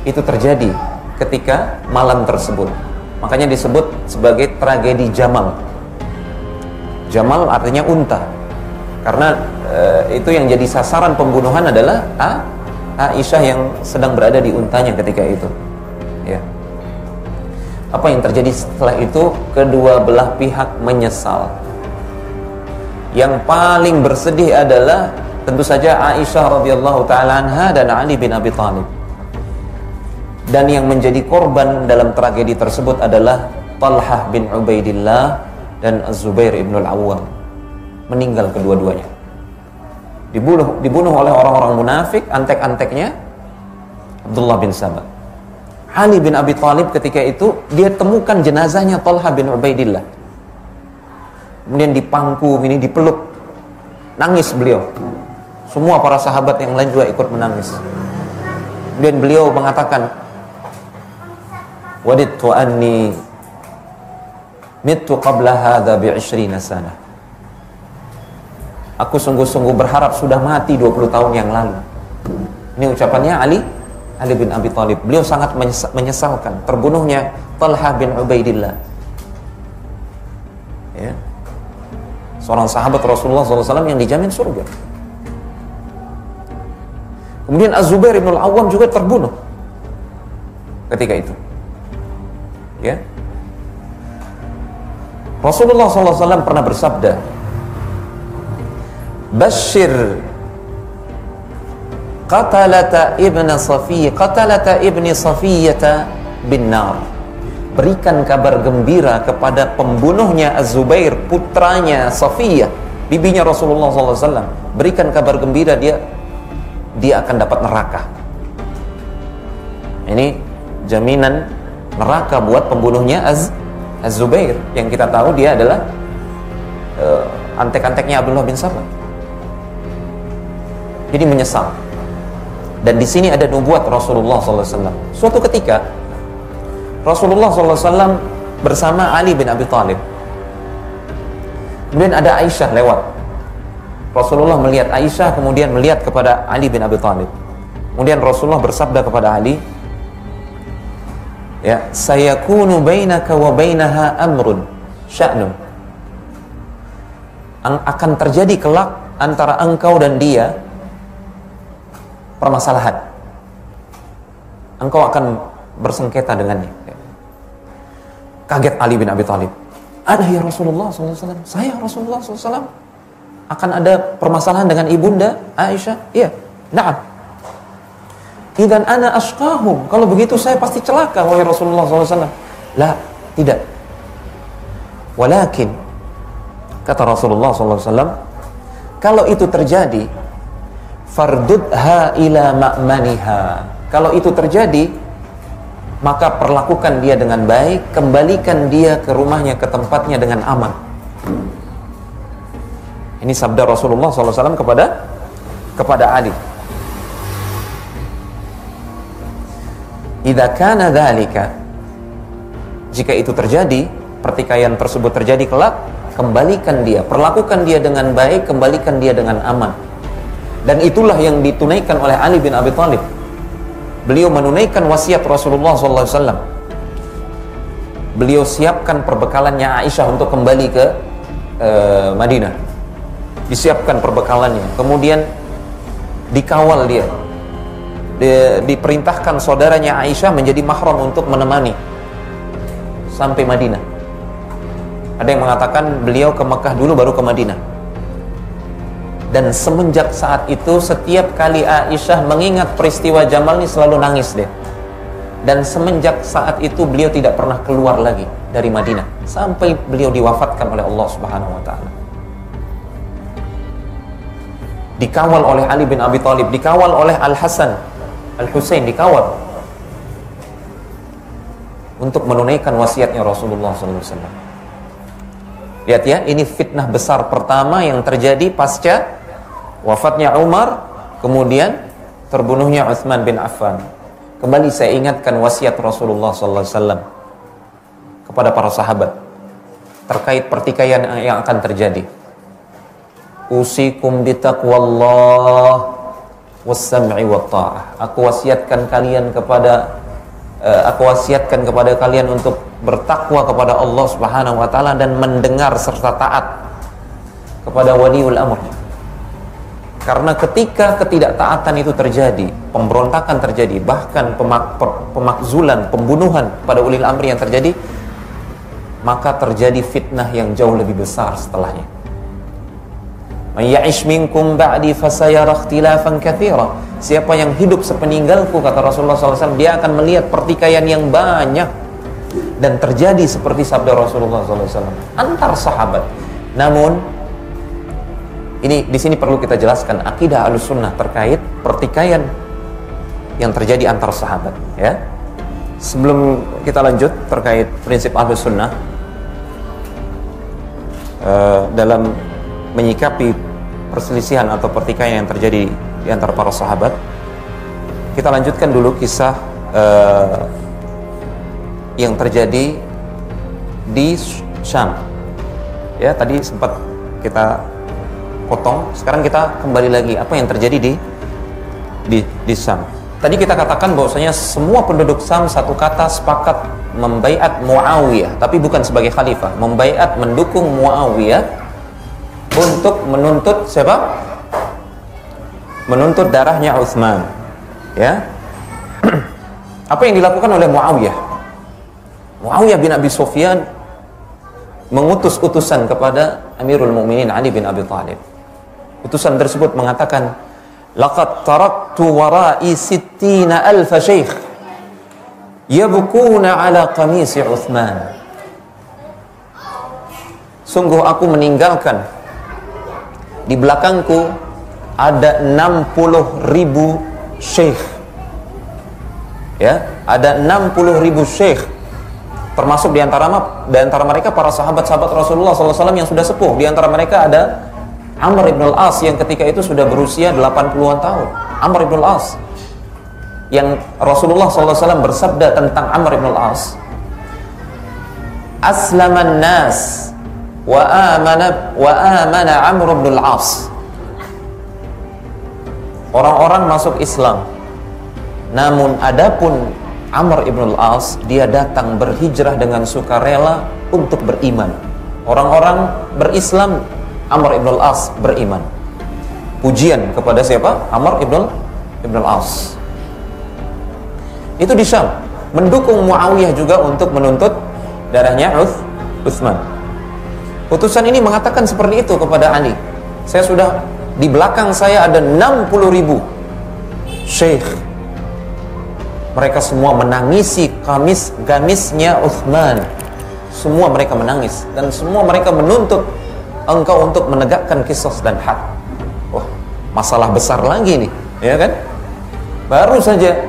itu terjadi ketika malam tersebut. Makanya disebut sebagai tragedi Jamal. Jamal artinya unta. Karena itu yang jadi sasaran pembunuhan adalah Aisyah yang sedang berada di untanya ketika itu, ya. Apa yang terjadi setelah itu? Kedua belah pihak menyesal. Yang paling bersedih adalah tentu saja Aisyah radhiyallahu taala anha dan Ali bin Abi Thalib. Dan yang menjadi korban dalam tragedi tersebut adalah Talhah bin Ubaidillah dan Az-Zubair ibn al-Awwam. Meninggal kedua-duanya. Dibunuh oleh orang-orang munafik, antek-anteknya Abdullah bin Sabah. Ali bin Abi Thalib ketika itu dia temukan jenazahnya Talhah bin Ubaidillah. Kemudian dipangku, ini dipeluk. Nangis beliau. Semua para sahabat yang lain juga ikut menangis. Kemudian beliau mengatakan, "Wadidtu anni mittu qabla hadha bi'20 sana." Aku sungguh-sungguh berharap sudah mati 20 tahun yang lalu. Ini ucapannya Ali bin Abi Thalib. Beliau sangat menyesalkan terbunuhnya Talhah bin Ubaidillah, ya, seorang sahabat Rasulullah SAW yang dijamin surga. Kemudian Az-Zubair ibn al-Awwam juga terbunuh ketika itu, ya. Rasulullah SAW pernah bersabda, "Bashir qatalata ibni Safiyyah bin nar." Berikan kabar gembira kepada pembunuhnya Az-Zubair, putranya Safiyyah, bibinya Rasulullah SAW. Berikan kabar gembira, dia akan dapat neraka. Ini jaminan neraka buat pembunuhnya Az-Zubair, yang kita tahu dia adalah antek-anteknya Abdullah bin Sabah. Jadi menyesal. Dan di sini ada nubuat Rasulullah SAW. Suatu ketika Rasulullah SAW bersama Ali bin Abi Thalib. Kemudian ada Aisyah lewat. Rasulullah melihat Aisyah, kemudian melihat kepada Ali bin Abi Thalib. Kemudian Rasulullah bersabda kepada Ali, ya, sayakunu bainaka wa bainaha amrun sya'nun. Akan terjadi kelak antara engkau dan dia permasalahan. Engkau akan bersengketa dengannya. Kaget Ali bin Abi Thalib. Ada ya Rasulullah SAW? Saya Rasulullah SAW akan ada permasalahan dengan ibunda Aisyah? Iya. Na'am. Idzan ana ashqahum. Kalau begitu saya pasti celaka wahai Rasulullah SAW. La, tidak. Walakin, kata Rasulullah SAW, kalau itu terjadi, fardudha ila ma'maniha. Kalau itu terjadi, maka perlakukan dia dengan baik, kembalikan dia ke rumahnya, ke tempatnya dengan aman. Ini sabda Rasulullah SAW kepada Ali. Idza kana dzalika, jika itu terjadi, pertikaian tersebut terjadi kelak, kembalikan dia, perlakukan dia dengan baik, kembalikan dia dengan aman. Dan itulah yang ditunaikan oleh Ali bin Abi Thalib. Beliau menunaikan wasiat Rasulullah SAW. Beliau siapkan perbekalannya Aisyah untuk kembali ke Madinah. Disiapkan perbekalannya. Kemudian dikawal dia. Diperintahkan saudaranya Aisyah menjadi mahram untuk menemani sampai Madinah. Ada yang mengatakan beliau ke Mekah dulu baru ke Madinah. Dan semenjak saat itu, setiap kali Aisyah mengingat peristiwa Jamal ini selalu nangis dia. Dan semenjak saat itu beliau tidak pernah keluar lagi dari Madinah sampai beliau diwafatkan oleh Allah Subhanahu wa taala. Dikawal oleh Ali bin Abi Thalib, dikawal oleh Al-Hasan, Al-Husain, dikawal untuk menunaikan wasiatnya Rasulullah SAW. Lihat ya, ini fitnah besar pertama yang terjadi pasca wafatnya Umar, kemudian terbunuhnya Utsman bin Affan. Kembali saya ingatkan wasiat Rasulullah SAW kepada para sahabat terkait pertikaian yang akan terjadi. Usikum bitaqwallah was-sam'i wat-ta'ah. Aku wasiatkan kepada kalian untuk bertakwa kepada Allah Subhanahu wa taala dan mendengar serta taat kepada waliul amr. Karena ketika ketidaktaatan itu terjadi, pemberontakan terjadi, bahkan pemakzulan, pembunuhan pada ulil amri yang terjadi, maka terjadi fitnah yang jauh lebih besar setelahnya. May ya'ish minkum ba'di fasayara ikhtilafan katsira. Siapa yang hidup sepeninggalku, kata Rasulullah SAW, dia akan melihat pertikaian yang banyak. Dan terjadi seperti sabda Rasulullah SAW antar sahabat. Namun ini di sini perlu kita jelaskan akidah Ahlussunnah terkait pertikaian yang terjadi antar sahabat, ya. Sebelum kita lanjut terkait prinsip Ahlussunnah dalam menyikapi perselisihan atau pertikaian yang terjadi di antara para sahabat, kita lanjutkan dulu kisah yang terjadi di Syam. Ya, tadi sempat kita potong, sekarang kita kembali lagi apa yang terjadi di Syam. Tadi kita katakan bahwasanya semua penduduk Syam satu kata sepakat membaiat Muawiyah, tapi bukan sebagai khalifah, membaiat mendukung Muawiyah untuk menuntut siapa? Menuntut darahnya Utsman. Ya. Apa yang dilakukan oleh Muawiyah? Muawiyah bin Abi Sufyan mengutus utusan kepada Amirul Mukminin Ali bin Abi Thalib. Utusan tersebut mengatakan, laqad taraktu wara'i 60,000 syekh yabkuna ala qamisi Utsman. Sungguh aku meninggalkan di belakangku ada 60,000 syekh, ya, ada 60.000 syekh, termasuk di antara mereka para sahabat-sahabat Rasulullah SAW yang sudah sepuh. Di antara mereka ada Amr ibn al-As yang ketika itu sudah berusia 80-an tahun. Amr ibn al-As, yang Rasulullah SAW bersabda tentang Amr ibn al-As, aslaman nas wa amana Amr ibn al-As. Orang-orang masuk Islam, namun adapun Amr ibn al-As, dia datang berhijrah dengan sukarela untuk beriman. Orang-orang berislam, Amr ibn al-As beriman. Pujian kepada siapa? Amr ibn al-As. Itu di Syam. Mendukung Muawiyah juga untuk menuntut darahnya Utsman. Putusan ini mengatakan seperti itu kepada Ali. Saya sudah, di belakang saya ada 60.000 syekh. Mereka semua menangisi gamisnya Utsman. Semua mereka menangis dan semua mereka menuntut engkau untuk menegakkan qisas dan had. Wah, masalah besar lagi nih, ya kan? Baru saja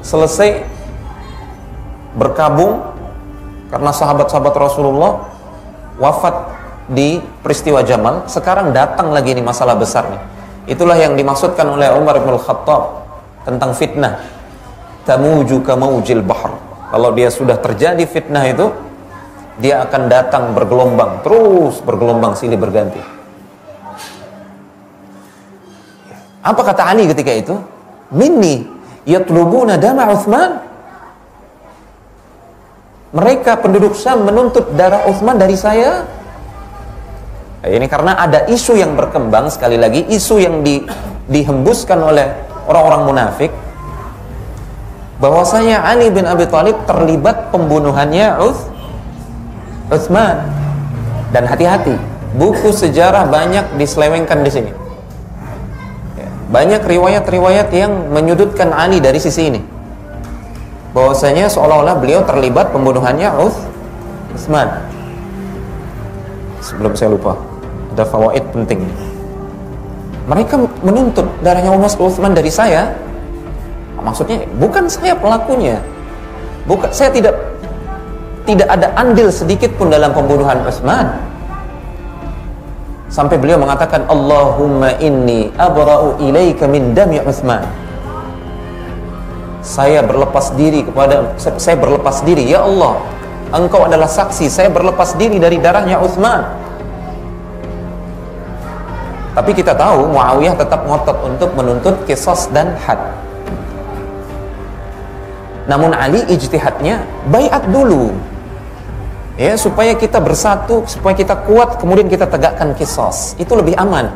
selesai berkabung karena sahabat-sahabat Rasulullah wafat di peristiwa Jamal. Sekarang datang lagi nih masalah besar nih. Itulah yang dimaksudkan oleh Umar bin Khattab tentang fitnah. Tamuju kamaujil bahr. Kalau dia sudah terjadi fitnah itu, dia akan datang bergelombang, terus bergelombang silih berganti. Apa kata Ali ketika itu? Minni yatlubuna dama Utsman. Mereka penduduk Syam menuntut darah Utsman dari saya. Ini karena ada isu yang berkembang, sekali lagi isu yang dihembuskan oleh orang-orang munafik, bahwasanya Ali bin Abi Thalib terlibat pembunuhannya Utsman. Dan hati-hati, buku sejarah banyak diselewengkan di sini. Banyak riwayat-riwayat yang menyudutkan Ali dari sisi ini, bahwasanya seolah-olah beliau terlibat pembunuhannya Utsman. Sebelum saya lupa, ada fawaid penting. Mereka menuntut darahnya Utsman dari saya. Maksudnya bukan saya pelakunya, bukan, saya tidak ada andil sedikit pun dalam pembunuhan Utsman. Sampai beliau mengatakan, Allahumma inni abra'u ilaika min dami Utsman. Saya berlepas diri ya Allah, engkau adalah saksi, saya berlepas diri dari darahnya Utsman. Tapi kita tahu Muawiyah tetap ngotot untuk menuntut qisas dan had. Namun Ali ijtihadnya baiat dulu, ya, supaya kita bersatu, supaya kita kuat, kemudian kita tegakkan qisas. Itu lebih aman.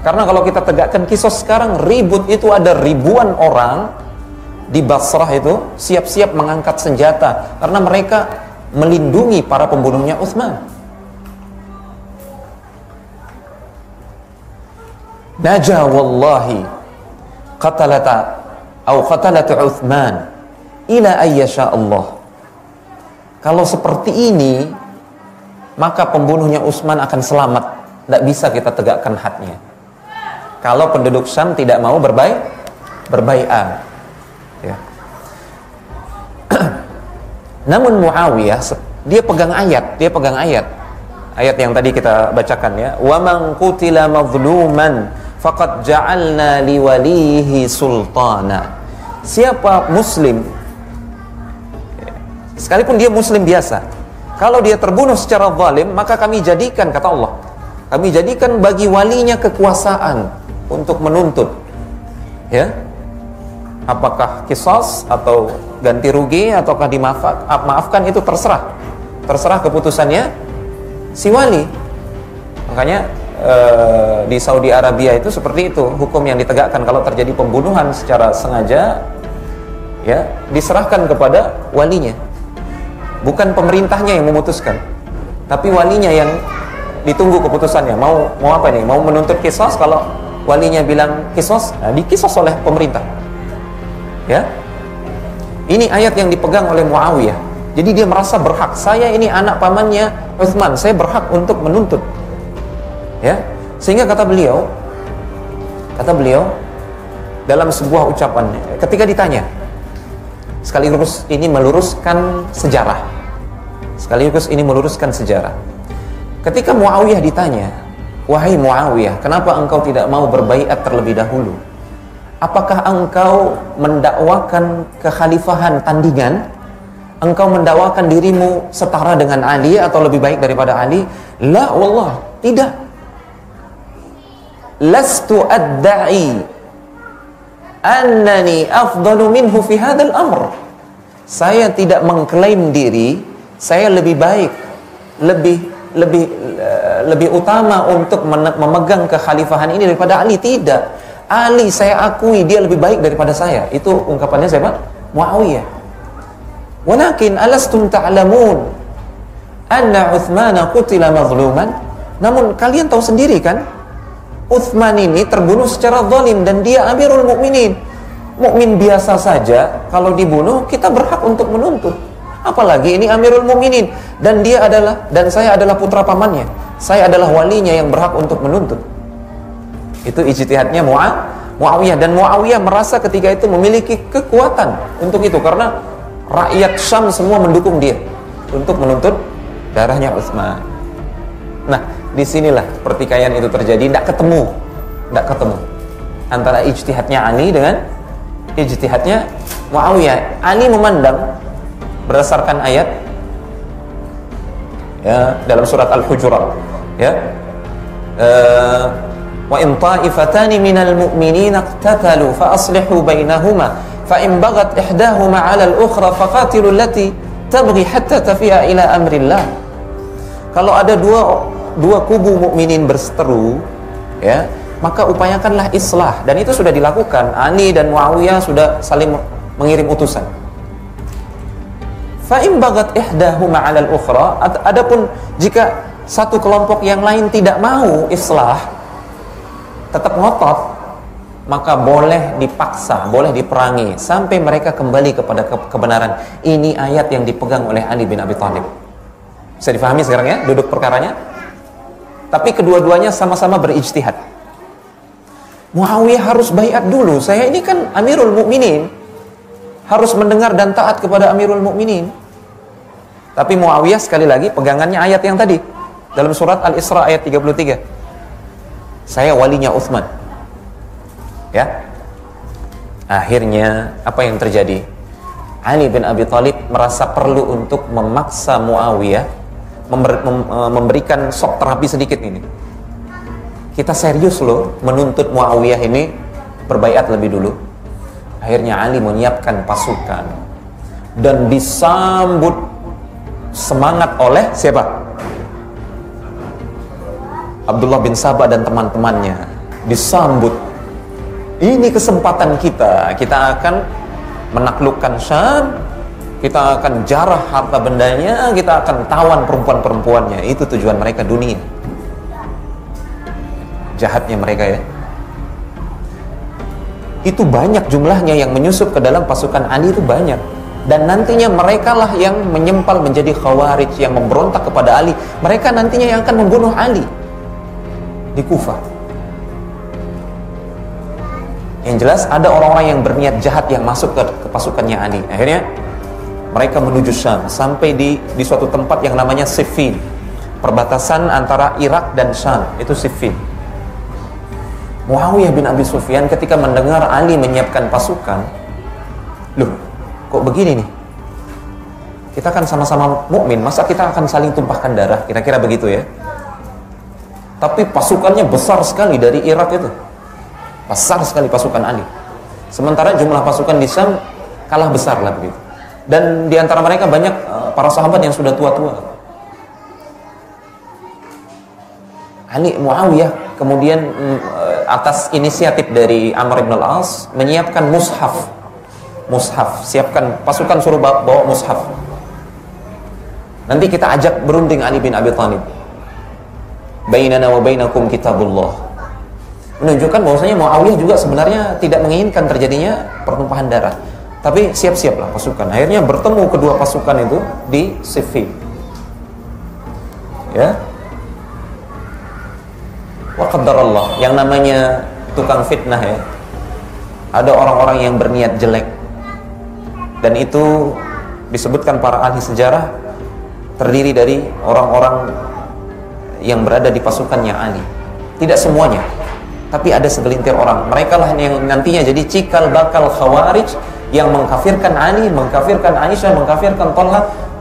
Karena kalau kita tegakkan qisas sekarang, ribut itu, ada ribuan orang di Basrah itu siap-siap mengangkat senjata karena mereka melindungi para pembunuhnya Utsman. Najah wallahi qatalata Utsman ila ayyasha Allah. Kalau seperti ini, maka pembunuhnya Utsman akan selamat. Tidak bisa kita tegakkan hadnya kalau penduduk Syam tidak mau berbai'ah, ya. Namun Muawiyah, dia pegang ayat yang tadi kita bacakan, ya. Wa man qutila mazluman faqad ja'alna liwalihi sultana. Siapa muslim, sekalipun dia muslim biasa, kalau dia terbunuh secara zalim, maka kami jadikan, kata Allah, kami jadikan bagi walinya kekuasaan untuk menuntut, ya, apakah qisas atau ganti rugi ataukah dimaafkan, itu terserah keputusannya si wali. Makanya di Saudi Arabia itu seperti itu hukum yang ditegakkan. Kalau terjadi pembunuhan secara sengaja, ya, diserahkan kepada walinya. Bukan pemerintahnya yang memutuskan, tapi walinya yang ditunggu keputusannya. Mau apa nih? Mau menuntut qisas, kalau walinya bilang qisas, nah diqisas oleh pemerintah. Ya. Ini ayat yang dipegang oleh Muawiyah. Jadi dia merasa berhak. Saya ini anak pamannya Utsman, saya berhak untuk menuntut. Ya. Sehingga kata beliau dalam sebuah ucapan, ketika ditanya, Sekaligus ini meluruskan sejarah. Ketika Muawiyah ditanya, "Wahai Muawiyah, kenapa engkau tidak mau berbaiat terlebih dahulu? Apakah engkau mendakwakan kekhalifahan tandingan? Engkau mendakwakan dirimu setara dengan Ali atau lebih baik daripada Ali?" La wallah, tidak. Lastu adda'i annani afdalu minhu fi hadzal amr. Saya tidak mengklaim diri saya lebih baik, lebih utama untuk memegang kekhalifahan ini daripada Ali. Tidak. Ali saya akui dia lebih baik daripada saya. Itu ungkapannya siapa? Muawiyah. Walakin alastum ta'lamun anna Uthman qutila mazluman? Namun kalian tahu sendiri kan, Uthman ini terbunuh secara zalim dan dia Amirul Mukminin. Mukmin biasa saja kalau dibunuh kita berhak untuk menuntut. Apalagi ini Amirul Mukminin dan saya adalah putra pamannya. Saya adalah walinya yang berhak untuk menuntut. Itu ijtihadnya Muawiyah, dan Muawiyah merasa ketika itu memiliki kekuatan untuk itu karena rakyat Syam semua mendukung dia untuk menuntut darahnya Utsman. Nah, disinilah pertikaian itu terjadi. Tidak ketemu antara ijtihadnya Ali dengan ijtihadnya Muawiyah. Ali memandang berdasarkan ayat ya dalam surat Al-Hujurat, ya, wa in ta'ifatani minal mu'minina iqtatalu fa aslihu bainahuma fa in baghat ihdahuma 'ala al-ukhra faqatilu allati tabghi hatta tafi'a ila amrillah. Kalau ada dua kubu mukminin berseteru, ya, maka upayakanlah islah, dan itu sudah dilakukan. Ali dan Muawiyah sudah saling mengirim utusan. Fa in baghat ihdahuma 'ala al-ukhra, adapun jika satu kelompok yang lain tidak mau islah, tetap ngotot, maka boleh dipaksa, boleh diperangi sampai mereka kembali kepada kebenaran. Ini ayat yang dipegang oleh Ali bin Abi Thalib. Bisa difahami sekarang ya duduk perkaranya? Tapi kedua-duanya sama-sama berijtihad. Muawiyah harus baiat dulu. Saya ini kan Amirul Mukminin, harus mendengar dan taat kepada Amirul Mukminin. Tapi Muawiyah sekali lagi pegangannya ayat yang tadi dalam surat Al-Isra ayat 33. Saya walinya Utsman. Ya. Akhirnya apa yang terjadi? Ali bin Abi Thalib merasa perlu untuk memaksa Muawiyah memberikan shock terapi sedikit ini. Kita serius loh menuntut Muawiyah ini berbaiat lebih dulu. Akhirnya Ali menyiapkan pasukan dan disambut semangat oleh siapa? Abdullah bin Sabah dan teman-temannya. Disambut, ini kesempatan kita akan menaklukkan Syam, kita akan jarah harta bendanya, kita akan tawan perempuan-perempuannya. Itu tujuan mereka dunia. Jahatnya mereka ya. Itu banyak jumlahnya yang menyusup ke dalam pasukan Ali, itu banyak. Dan nantinya mereka lah yang menyempal menjadi Khawarij, yang memberontak kepada Ali. Mereka nantinya yang akan membunuh Ali di Kufah. Yang jelas ada orang-orang yang berniat jahat yang masuk ke pasukannya Ali. Akhirnya mereka menuju Syam sampai di suatu tempat yang namanya Siffin, perbatasan antara Irak dan Syam. Itu Siffin. Muawiyah bin Abi Sufyan ketika mendengar Ali menyiapkan pasukan, loh, kok begini nih? Kita kan sama-sama mukmin, masa kita akan saling tumpahkan darah? Kira-kira begitu ya. Tapi pasukannya besar sekali dari Irak itu. Besar sekali pasukan Ali. Sementara jumlah pasukan di Syam kalah besar lah begitu. Dan di antara mereka banyak para sahabat yang sudah tua-tua. Ali Muawiyah kemudian atas inisiatif dari Amr ibn al-As menyiapkan mushaf. Siapkan pasukan, suruh bawa mushaf. Nanti kita ajak berunding Ali bin Abi Thalib. Bainana wa bainakum kitabullah. Menunjukkan bahwasanya Muawiyah juga sebenarnya tidak menginginkan terjadinya pertumpahan darah. Tapi siap-siaplah pasukan. Akhirnya bertemu kedua pasukan itu di Siffin. Ya. Wa qaddarallah, yang namanya tukang fitnah ya. Ada orang-orang yang berniat jelek. Dan itu disebutkan para ahli sejarah terdiri dari orang-orang yang berada di pasukannya Ali. Tidak semuanya, tapi ada segelintir orang. Mereka lah yang nantinya jadi cikal bakal Khawarij yang mengkafirkan Ali, mengkafirkan Aisyah, mengkafirkan Talha,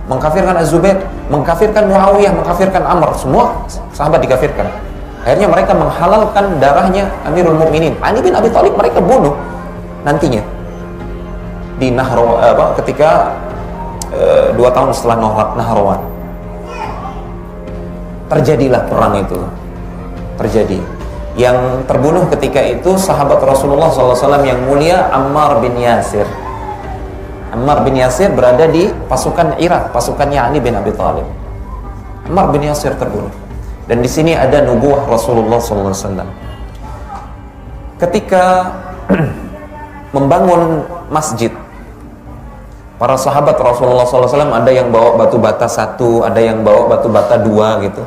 mengkafirkan Az-Zubair, mengkafirkan Muawiyah, mengkafirkan Amr. Semua sahabat dikafirkan. Akhirnya mereka menghalalkan darahnya Amirul Mukminin Ali bin Abi Thalib. Mereka bunuh nantinya di Nahrawan, ketika 2 tahun setelah Nahrawan terjadilah perang itu. Terjadi. Yang terbunuh ketika itu sahabat Rasulullah SAW yang mulia Ammar bin Yasir. Ammar bin Yasir berada di pasukan Irak, pasukannya Ali bin Abi Thalib. Ammar bin Yasir terbunuh. Dan di sini ada nubuah Rasulullah SAW. Ketika membangun masjid, para sahabat Rasulullah SAW ada yang bawa batu bata 1, ada yang bawa batu bata 2 gitu.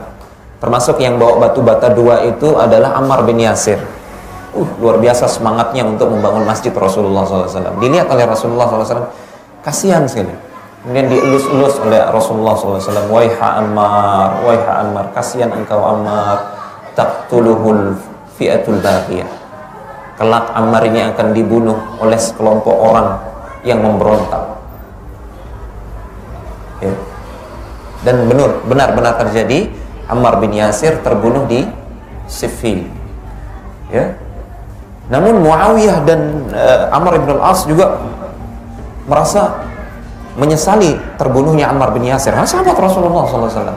Termasuk yang bawa batu bata 2 itu adalah Ammar bin Yasir. Luar biasa semangatnya untuk membangun masjid Rasulullah SAW. Dilihat oleh Rasulullah SAW, kasihan sekali. Kemudian dielus-elus oleh Rasulullah SAW. Waiha Ammar, kasihan engkau Ammar. Taqtuluhul fi'atul baghiyah. Kelak Ammar ini akan dibunuh oleh sekelompok orang yang memberontak. Ya. Dan benar-benar terjadi. Ammar bin Yasir terbunuh di Siffin. Ya. Namun Muawiyah dan Amr bin al-As juga merasa menyesali terbunuhnya Ammar bin Yasir. Sahabat Rasulullah SAW.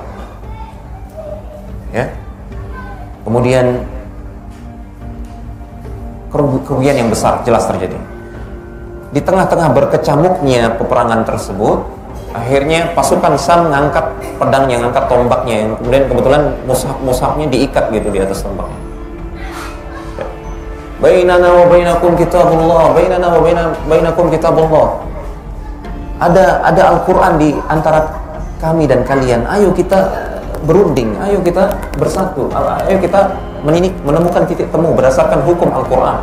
Ya. Kemudian kerugian yang besar jelas terjadi. Di tengah-tengah berkecamuknya peperangan tersebut, akhirnya pasukan Syam mengangkat pedangnya, mengangkat tombaknya, yang kemudian kebetulan mushaf-mushafnya diikat gitu di atas tombaknya. Bainana wa bainakum kitabullah, bainana wa bainakum kitabullah. Ada Al-Quran di antara kami dan kalian. Ayo kita berunding, ayo kita bersatu, ayo kita menemukan titik temu berdasarkan hukum Al-Quran.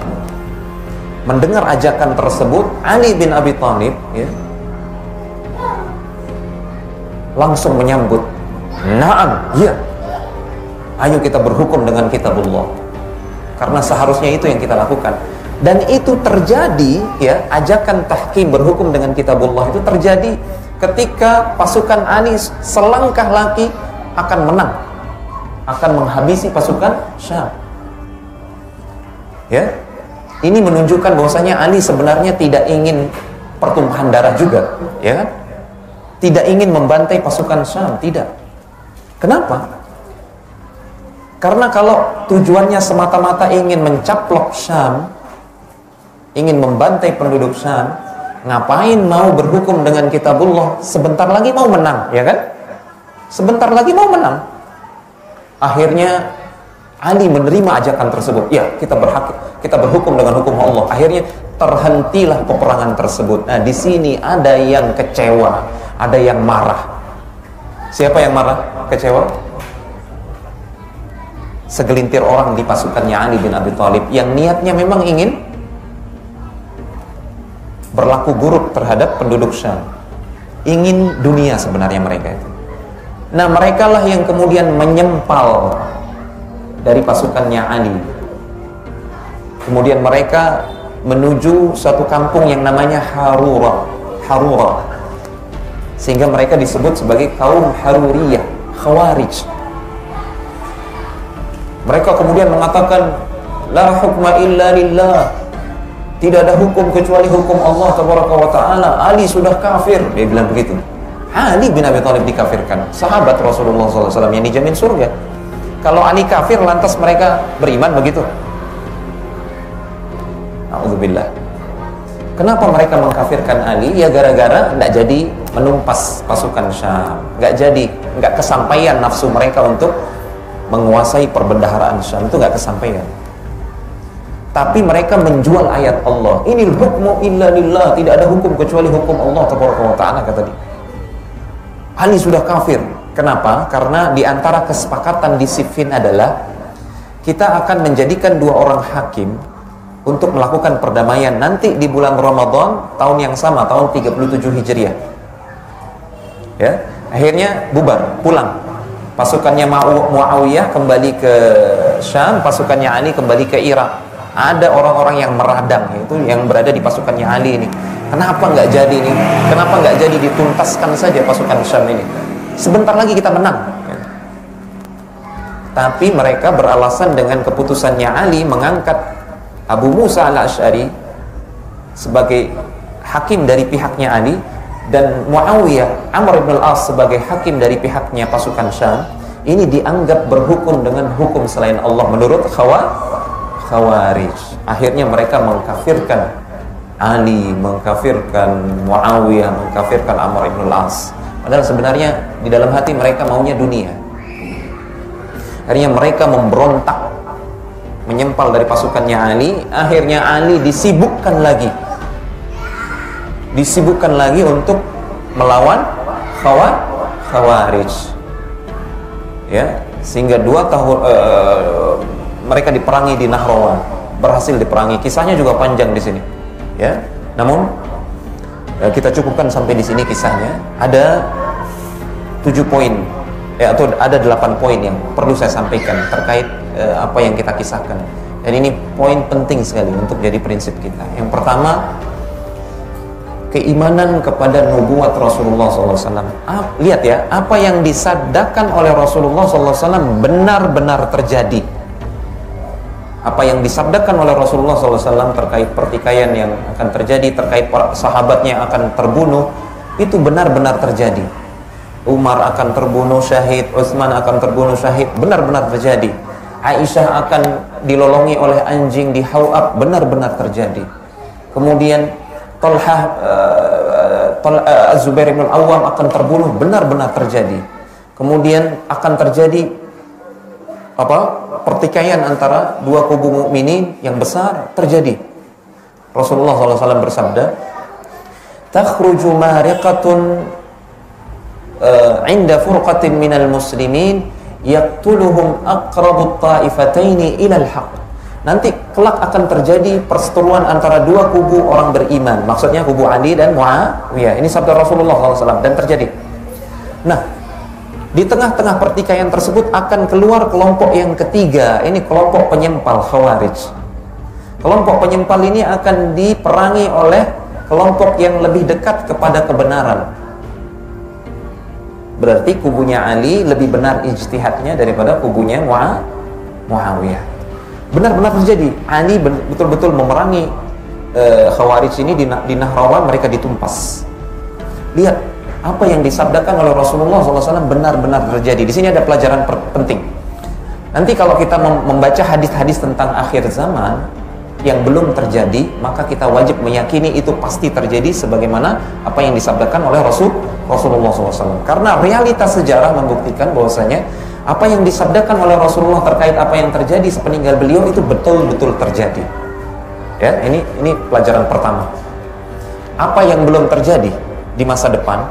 Mendengar ajakan tersebut, Ali bin Abi Thalib ya, langsung menyambut. Naam, ya. Ayo kita berhukum dengan kitabullah. Karena seharusnya itu yang kita lakukan. Dan itu terjadi, ya, ajakan tahkim berhukum dengan kitabullah itu terjadi ketika pasukan Ali selangkah lagi akan menang, akan menghabisi pasukan Syam. Ya, ini menunjukkan bahwasanya Ali sebenarnya tidak ingin pertumpahan darah juga, ya kan? Tidak ingin membantai pasukan Syam, tidak. Kenapa? Karena kalau tujuannya semata-mata ingin mencaplok Syam, ingin membantai penduduk Syam, ngapain mau berhukum dengan kitabullah? Sebentar lagi mau menang, ya kan? Sebentar lagi mau menang. Akhirnya Ali menerima ajakan tersebut. Ya, kita berhukum dengan hukum Allah. Akhirnya terhentilah peperangan tersebut. Nah, di sini ada yang kecewa, ada yang marah. Siapa yang marah? Kecewa? Segelintir orang di pasukannya Ali bin Abi Thalib yang niatnya memang ingin berlaku buruk terhadap penduduk Syam. Ingin dunia sebenarnya mereka itu. Nah, mereka lah yang kemudian menyempal dari pasukannya Ali. Kemudian mereka menuju suatu kampung yang namanya Harura. Sehingga mereka disebut sebagai kaum Haruriyah, Khawarij. Mereka kemudian mengatakan, la hukma illa lillah. Tidak ada hukum kecuali hukum Allah Tabaraka wa Ta'ala. Ali sudah kafir. Dia bilang begitu. Ali bin Abi Thalib dikafirkan. Sahabat Rasulullah SAW yang dijamin surga. Kalau Ali kafir, lantas mereka beriman begitu? A'udzubillah. Kenapa mereka mengkafirkan Ali? Ya gara-gara tidak jadi menumpas pasukan Syam. Nggak kesampaian nafsu mereka untuk menguasai perbendaharaan Syam. Itu nggak kesampaian. Tapi mereka menjual ayat Allah. Inil hukmu illa lillah. Tidak ada hukum kecuali hukum Allah Tabaraka wa Ta'ala, kata dia. Ali sudah kafir. Kenapa? Karena di antara kesepakatan di Siffin adalah kita akan menjadikan 2 orang hakim untuk melakukan perdamaian nanti di bulan Ramadan tahun yang sama, tahun 37 Hijriah. Ya, akhirnya bubar, pulang. Pasukannya Muawiyah kembali ke Syam, pasukannya Ali kembali ke Irak. Ada orang-orang yang meradang, itu yang berada di pasukannya Ali ini. Kenapa nggak jadi ini? Kenapa nggak jadi dituntaskan saja pasukan Syam ini? Sebentar lagi kita menang. Tapi mereka beralasan dengan keputusannya Ali mengangkat Abu Musa al-Asy'ari sebagai hakim dari pihaknya Ali dan Muawiyah Amr ibn al-As sebagai hakim dari pihaknya pasukan Syam. Ini dianggap berhukum dengan hukum selain Allah menurut Khawarij. Akhirnya mereka mengkafirkan Ali, mengkafirkan Muawiyah, mengkafirkan Amr ibn al-As. Padahal sebenarnya di dalam hati mereka maunya dunia. Akhirnya mereka memberontak, menyempal dari pasukannya Ali. Akhirnya Ali disibukkan lagi untuk melawan Khawarij. Ya, sehingga 2 tahun mereka diperangi di Nahrawan, berhasil diperangi. Kisahnya juga panjang di sini. Ya, namun kita cukupkan sampai di sini kisahnya. Ada 7 poin. Atau ada 8 poin yang perlu saya sampaikan terkait apa yang kita kisahkan. Dan ini poin penting sekali untuk jadi prinsip kita. Yang pertama, keimanan kepada nubuat Rasulullah SAW. Lihat ya, apa yang disabdakan oleh Rasulullah SAW benar-benar terjadi. Apa yang disabdakan oleh Rasulullah SAW terkait pertikaian yang akan terjadi, terkait sahabatnya akan terbunuh, itu benar-benar terjadi. Umar akan terbunuh syahid, Utsman akan terbunuh syahid, benar-benar terjadi. Aisyah akan dilolongi oleh anjing di Hauab, benar-benar terjadi. Kemudian Talhah Az-Zubair bin Al-Awwam akan terbunuh, benar-benar terjadi. Kemudian akan terjadi pertikaian antara 2 kubu mukminin yang besar, terjadi. Rasulullah SAW bersabda, "Takhruju mariqatun inda furqatin minal muslimin yaqtuluhum aqrabut ta'ifataini ilal haq." Nanti kelak akan terjadi perseteruan antara 2 kubu orang beriman, maksudnya kubu Ali dan Muawiyah. Ini sabda Rasulullah SAW dan terjadi. Nah, di tengah-tengah pertikaian tersebut akan keluar kelompok yang ketiga. Ini kelompok penyempal Khawarij. Kelompok penyempal ini akan diperangi oleh kelompok yang lebih dekat kepada kebenaran. Berarti kubunya Ali lebih benar ijtihadnya daripada kubunya Muawiyah. Benar-benar terjadi. Ali betul-betul memerangi Khawarij ini di Nahrawan, mereka ditumpas. Lihat apa yang disabdakan oleh Rasulullah SAW benar-benar terjadi. Di sini ada pelajaran penting. Nanti kalau kita membaca hadis-hadis tentang akhir zaman yang belum terjadi, maka kita wajib meyakini itu pasti terjadi sebagaimana apa yang disabdakan oleh Rasulullah SAW. Karena realitas sejarah membuktikan bahwasanya apa yang disabdakan oleh Rasulullah terkait apa yang terjadi sepeninggal beliau itu betul-betul terjadi. Ya, ini pelajaran pertama. Apa yang belum terjadi di masa depan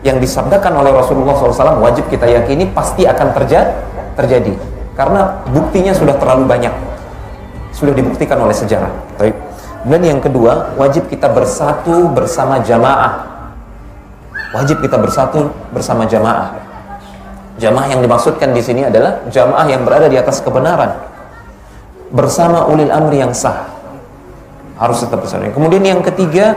yang disabdakan oleh Rasulullah SAW wajib kita yakini pasti akan terjadi. Karena buktinya sudah terlalu banyak, sudah dibuktikan oleh sejarah. Baik. Dan yang kedua, wajib kita bersatu bersama jamaah. Wajib kita bersatu bersama jamaah. Jamaah yang dimaksudkan di sini adalah jamaah yang berada di atas kebenaran, bersama ulil amri yang sah. Harus tetap bersama. Kemudian yang ketiga,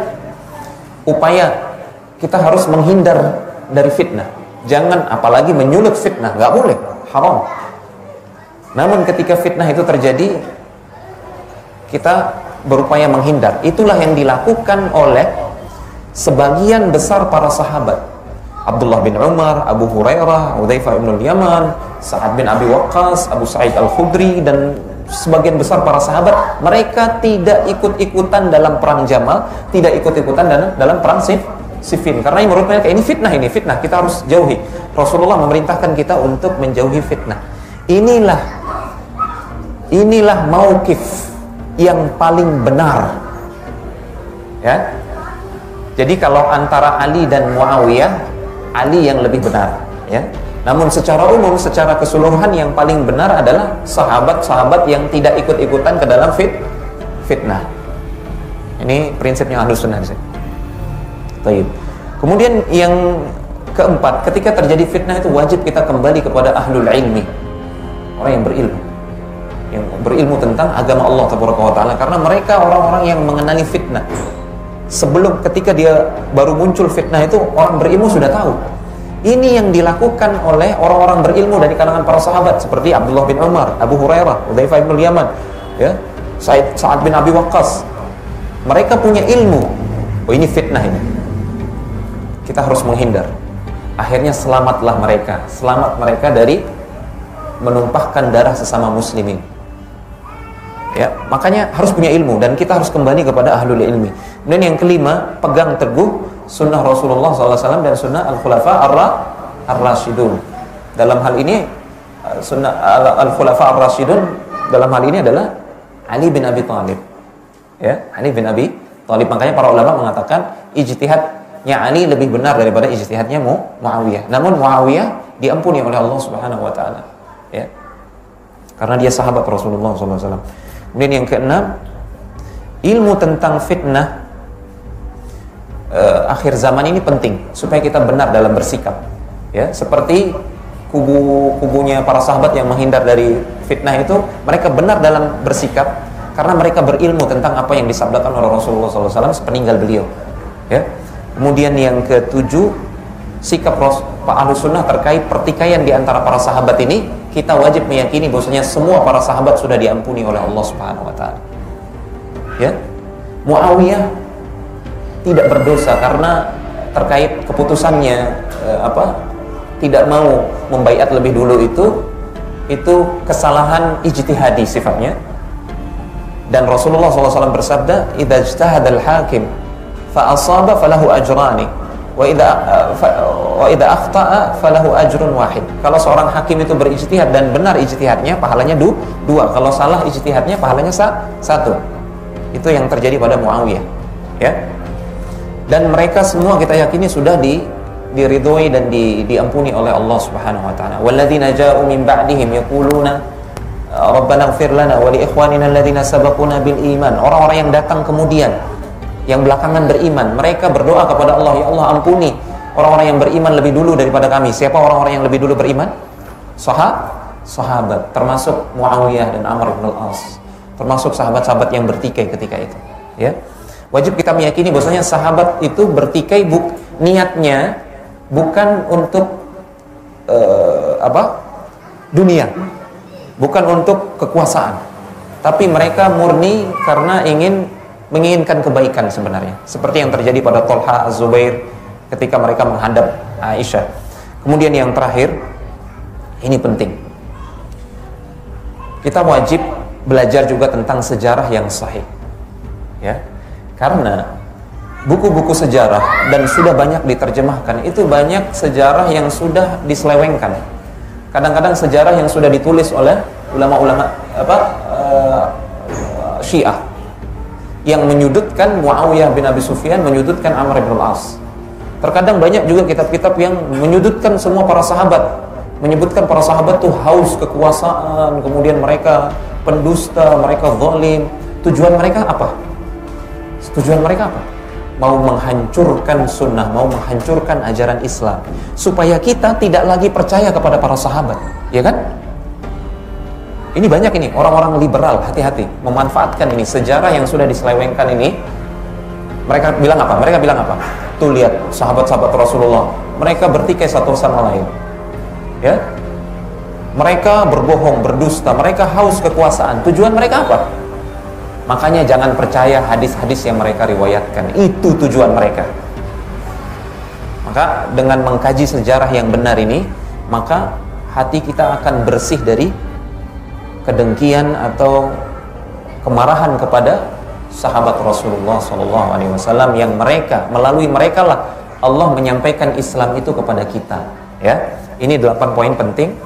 upaya kita harus menghindar dari fitnah. Jangan apalagi menyulut fitnah, nggak boleh, haram. Namun ketika fitnah itu terjadi, kita berupaya menghindar. Itulah yang dilakukan oleh sebagian besar para sahabat. Abdullah bin Umar, Abu Hurairah, Hudzaifah bin Yaman, Sa'ad bin Abi Waqqas, Abu Sa'id Al-Khudri, dan sebagian besar para sahabat, mereka tidak ikut-ikutan dalam perang Jamal, tidak ikut-ikutan dalam perang Siffin, karena menurut mereka ini fitnah, kita harus jauhi. Rasulullah memerintahkan kita untuk menjauhi fitnah. Inilah mauqif yang paling benar. Ya. Jadi kalau antara Ali dan Muawiyah, Ali yang lebih benar, ya. Namun secara umum, secara keseluruhan yang paling benar adalah sahabat-sahabat yang tidak ikut-ikutan ke dalam fitnah. Ini prinsipnya Ahlus Sunnah di sini. Baik. Kemudian yang keempat, ketika terjadi fitnah itu wajib kita kembali kepada ahlul ilmi, orang yang berilmu tentang agama Allah Taala, karena mereka orang-orang yang mengenali fitnah. Sebelum ketika dia baru muncul fitnah itu, orang berilmu sudah tahu. Ini yang dilakukan oleh orang-orang berilmu dari kalangan para sahabat seperti Abdullah bin Umar, Abu Hurairah, Hudzaifah bin Yaman, ya, Sa'ad bin Abi Waqqas. Mereka punya ilmu. Oh, ini fitnah ini. Kita harus menghindar. Akhirnya selamat mereka dari menumpahkan darah sesama muslimin. Ya, makanya harus punya ilmu dan kita harus kembali kepada ahlul ilmi. Dan yang kelima, pegang teguh sunnah Rasulullah SAW dan sunnah al-khulafa ar-rasyidun. Dalam hal ini sunnah al-khulafa ar-rasyidun dalam hal ini adalah Ali bin Abi Thalib. Ya, Ali bin Abi Thalib. Makanya para ulama mengatakan ijtihadnya Ali lebih benar daripada ijtihadnya Muawiyah. Namun Muawiyah diampuni oleh Allah Subhanahu wa taala. Ya. Karena dia sahabat Rasulullah SAW. Kemudian yang keenam, ilmu tentang fitnah akhir zaman ini penting supaya kita benar dalam bersikap. Ya, seperti kubunya para sahabat yang menghindar dari fitnah itu, mereka benar dalam bersikap karena mereka berilmu tentang apa yang disabdakan oleh Rasulullah SAW sepeninggal beliau. Ya. Kemudian yang ketujuh, sikap Pak Ahlus Sunnah terkait pertikaian di antara para sahabat ini, kita wajib meyakini bahwasanya semua para sahabat sudah diampuni oleh Allah Subhanahu wa taala. Ya. Muawiyah tidak berdosa karena terkait keputusannya tidak mau membaiat lebih dulu itu kesalahan ijtihadi sifatnya. Dan Rasulullah SAW bersabda, "Idza ijtahadal hakim fa asaba falahu ajrani wa idza akhta'a falahu ajrun wahid." Kalau seorang hakim itu berijtihad dan benar ijtihadnya, pahalanya dua. Kalau salah ijtihadnya, pahalanya satu. Itu yang terjadi pada Muawiyah. Ya. Dan mereka semua kita yakini sudah diridhoi dan diampuni oleh Allah Subhanahu wa taala. Walladzina ja'u min ba'dihim yaquluna Rabbana ighfir lana wa li ikhwanina alladzina sabaquna bil iman. Orang-orang yang datang kemudian, yang belakangan beriman, mereka berdoa kepada Allah, ya Allah ampuni orang-orang yang beriman lebih dulu daripada kami. Siapa orang-orang yang lebih dulu beriman? Sahabat, termasuk Muawiyah dan Amr bin al-As, termasuk sahabat-sahabat yang bertikai ketika itu. Ya, wajib kita meyakini bahwasanya sahabat itu bertikai niatnya bukan untuk dunia, bukan untuk kekuasaan, tapi mereka murni karena menginginkan kebaikan sebenarnya, seperti yang terjadi pada Thalha Az-Zubair ketika mereka menghadap Aisyah. Kemudian yang terakhir, ini penting, kita wajib belajar juga tentang sejarah yang sahih. Ya, karena buku-buku sejarah dan sudah banyak diterjemahkan, itu banyak sejarah yang sudah diselewengkan. Kadang-kadang sejarah yang sudah ditulis oleh ulama-ulama Syiah yang menyudutkan Muawiyah bin Abi Sufyan, menyudutkan Amr bin al-As. Terkadang banyak juga kitab-kitab yang menyudutkan semua para sahabat, menyebutkan para sahabat tuh haus kekuasaan, kemudian mereka pendusta, mereka zalim. Tujuan mereka apa? Mau menghancurkan sunnah, mau menghancurkan ajaran Islam, supaya kita tidak lagi percaya kepada para sahabat, ya kan? Ini banyak ini orang-orang liberal, hati-hati memanfaatkan ini sejarah yang sudah diselewengkan ini. Mereka bilang apa? Tuh lihat sahabat-sahabat Rasulullah, mereka bertikai satu sama lain, ya? Mereka berbohong, berdusta, mereka haus kekuasaan. Tujuan mereka apa? Makanya jangan percaya hadis-hadis yang mereka riwayatkan. Itu tujuan mereka. Maka dengan mengkaji sejarah yang benar ini, maka hati kita akan bersih dari kedengkian atau kemarahan kepada sahabat Rasulullah SAW yang melalui mereka lah Allah menyampaikan Islam itu kepada kita. Ya, ini 8 poin penting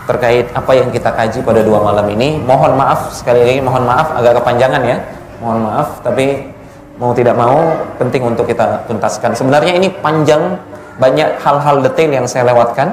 terkait apa yang kita kaji pada 2 malam ini. Mohon maaf, sekali lagi mohon maaf agak kepanjangan ya, mohon maaf, tapi mau tidak mau penting untuk kita tuntaskan. Sebenarnya ini panjang, banyak hal-hal detail yang saya lewatkan,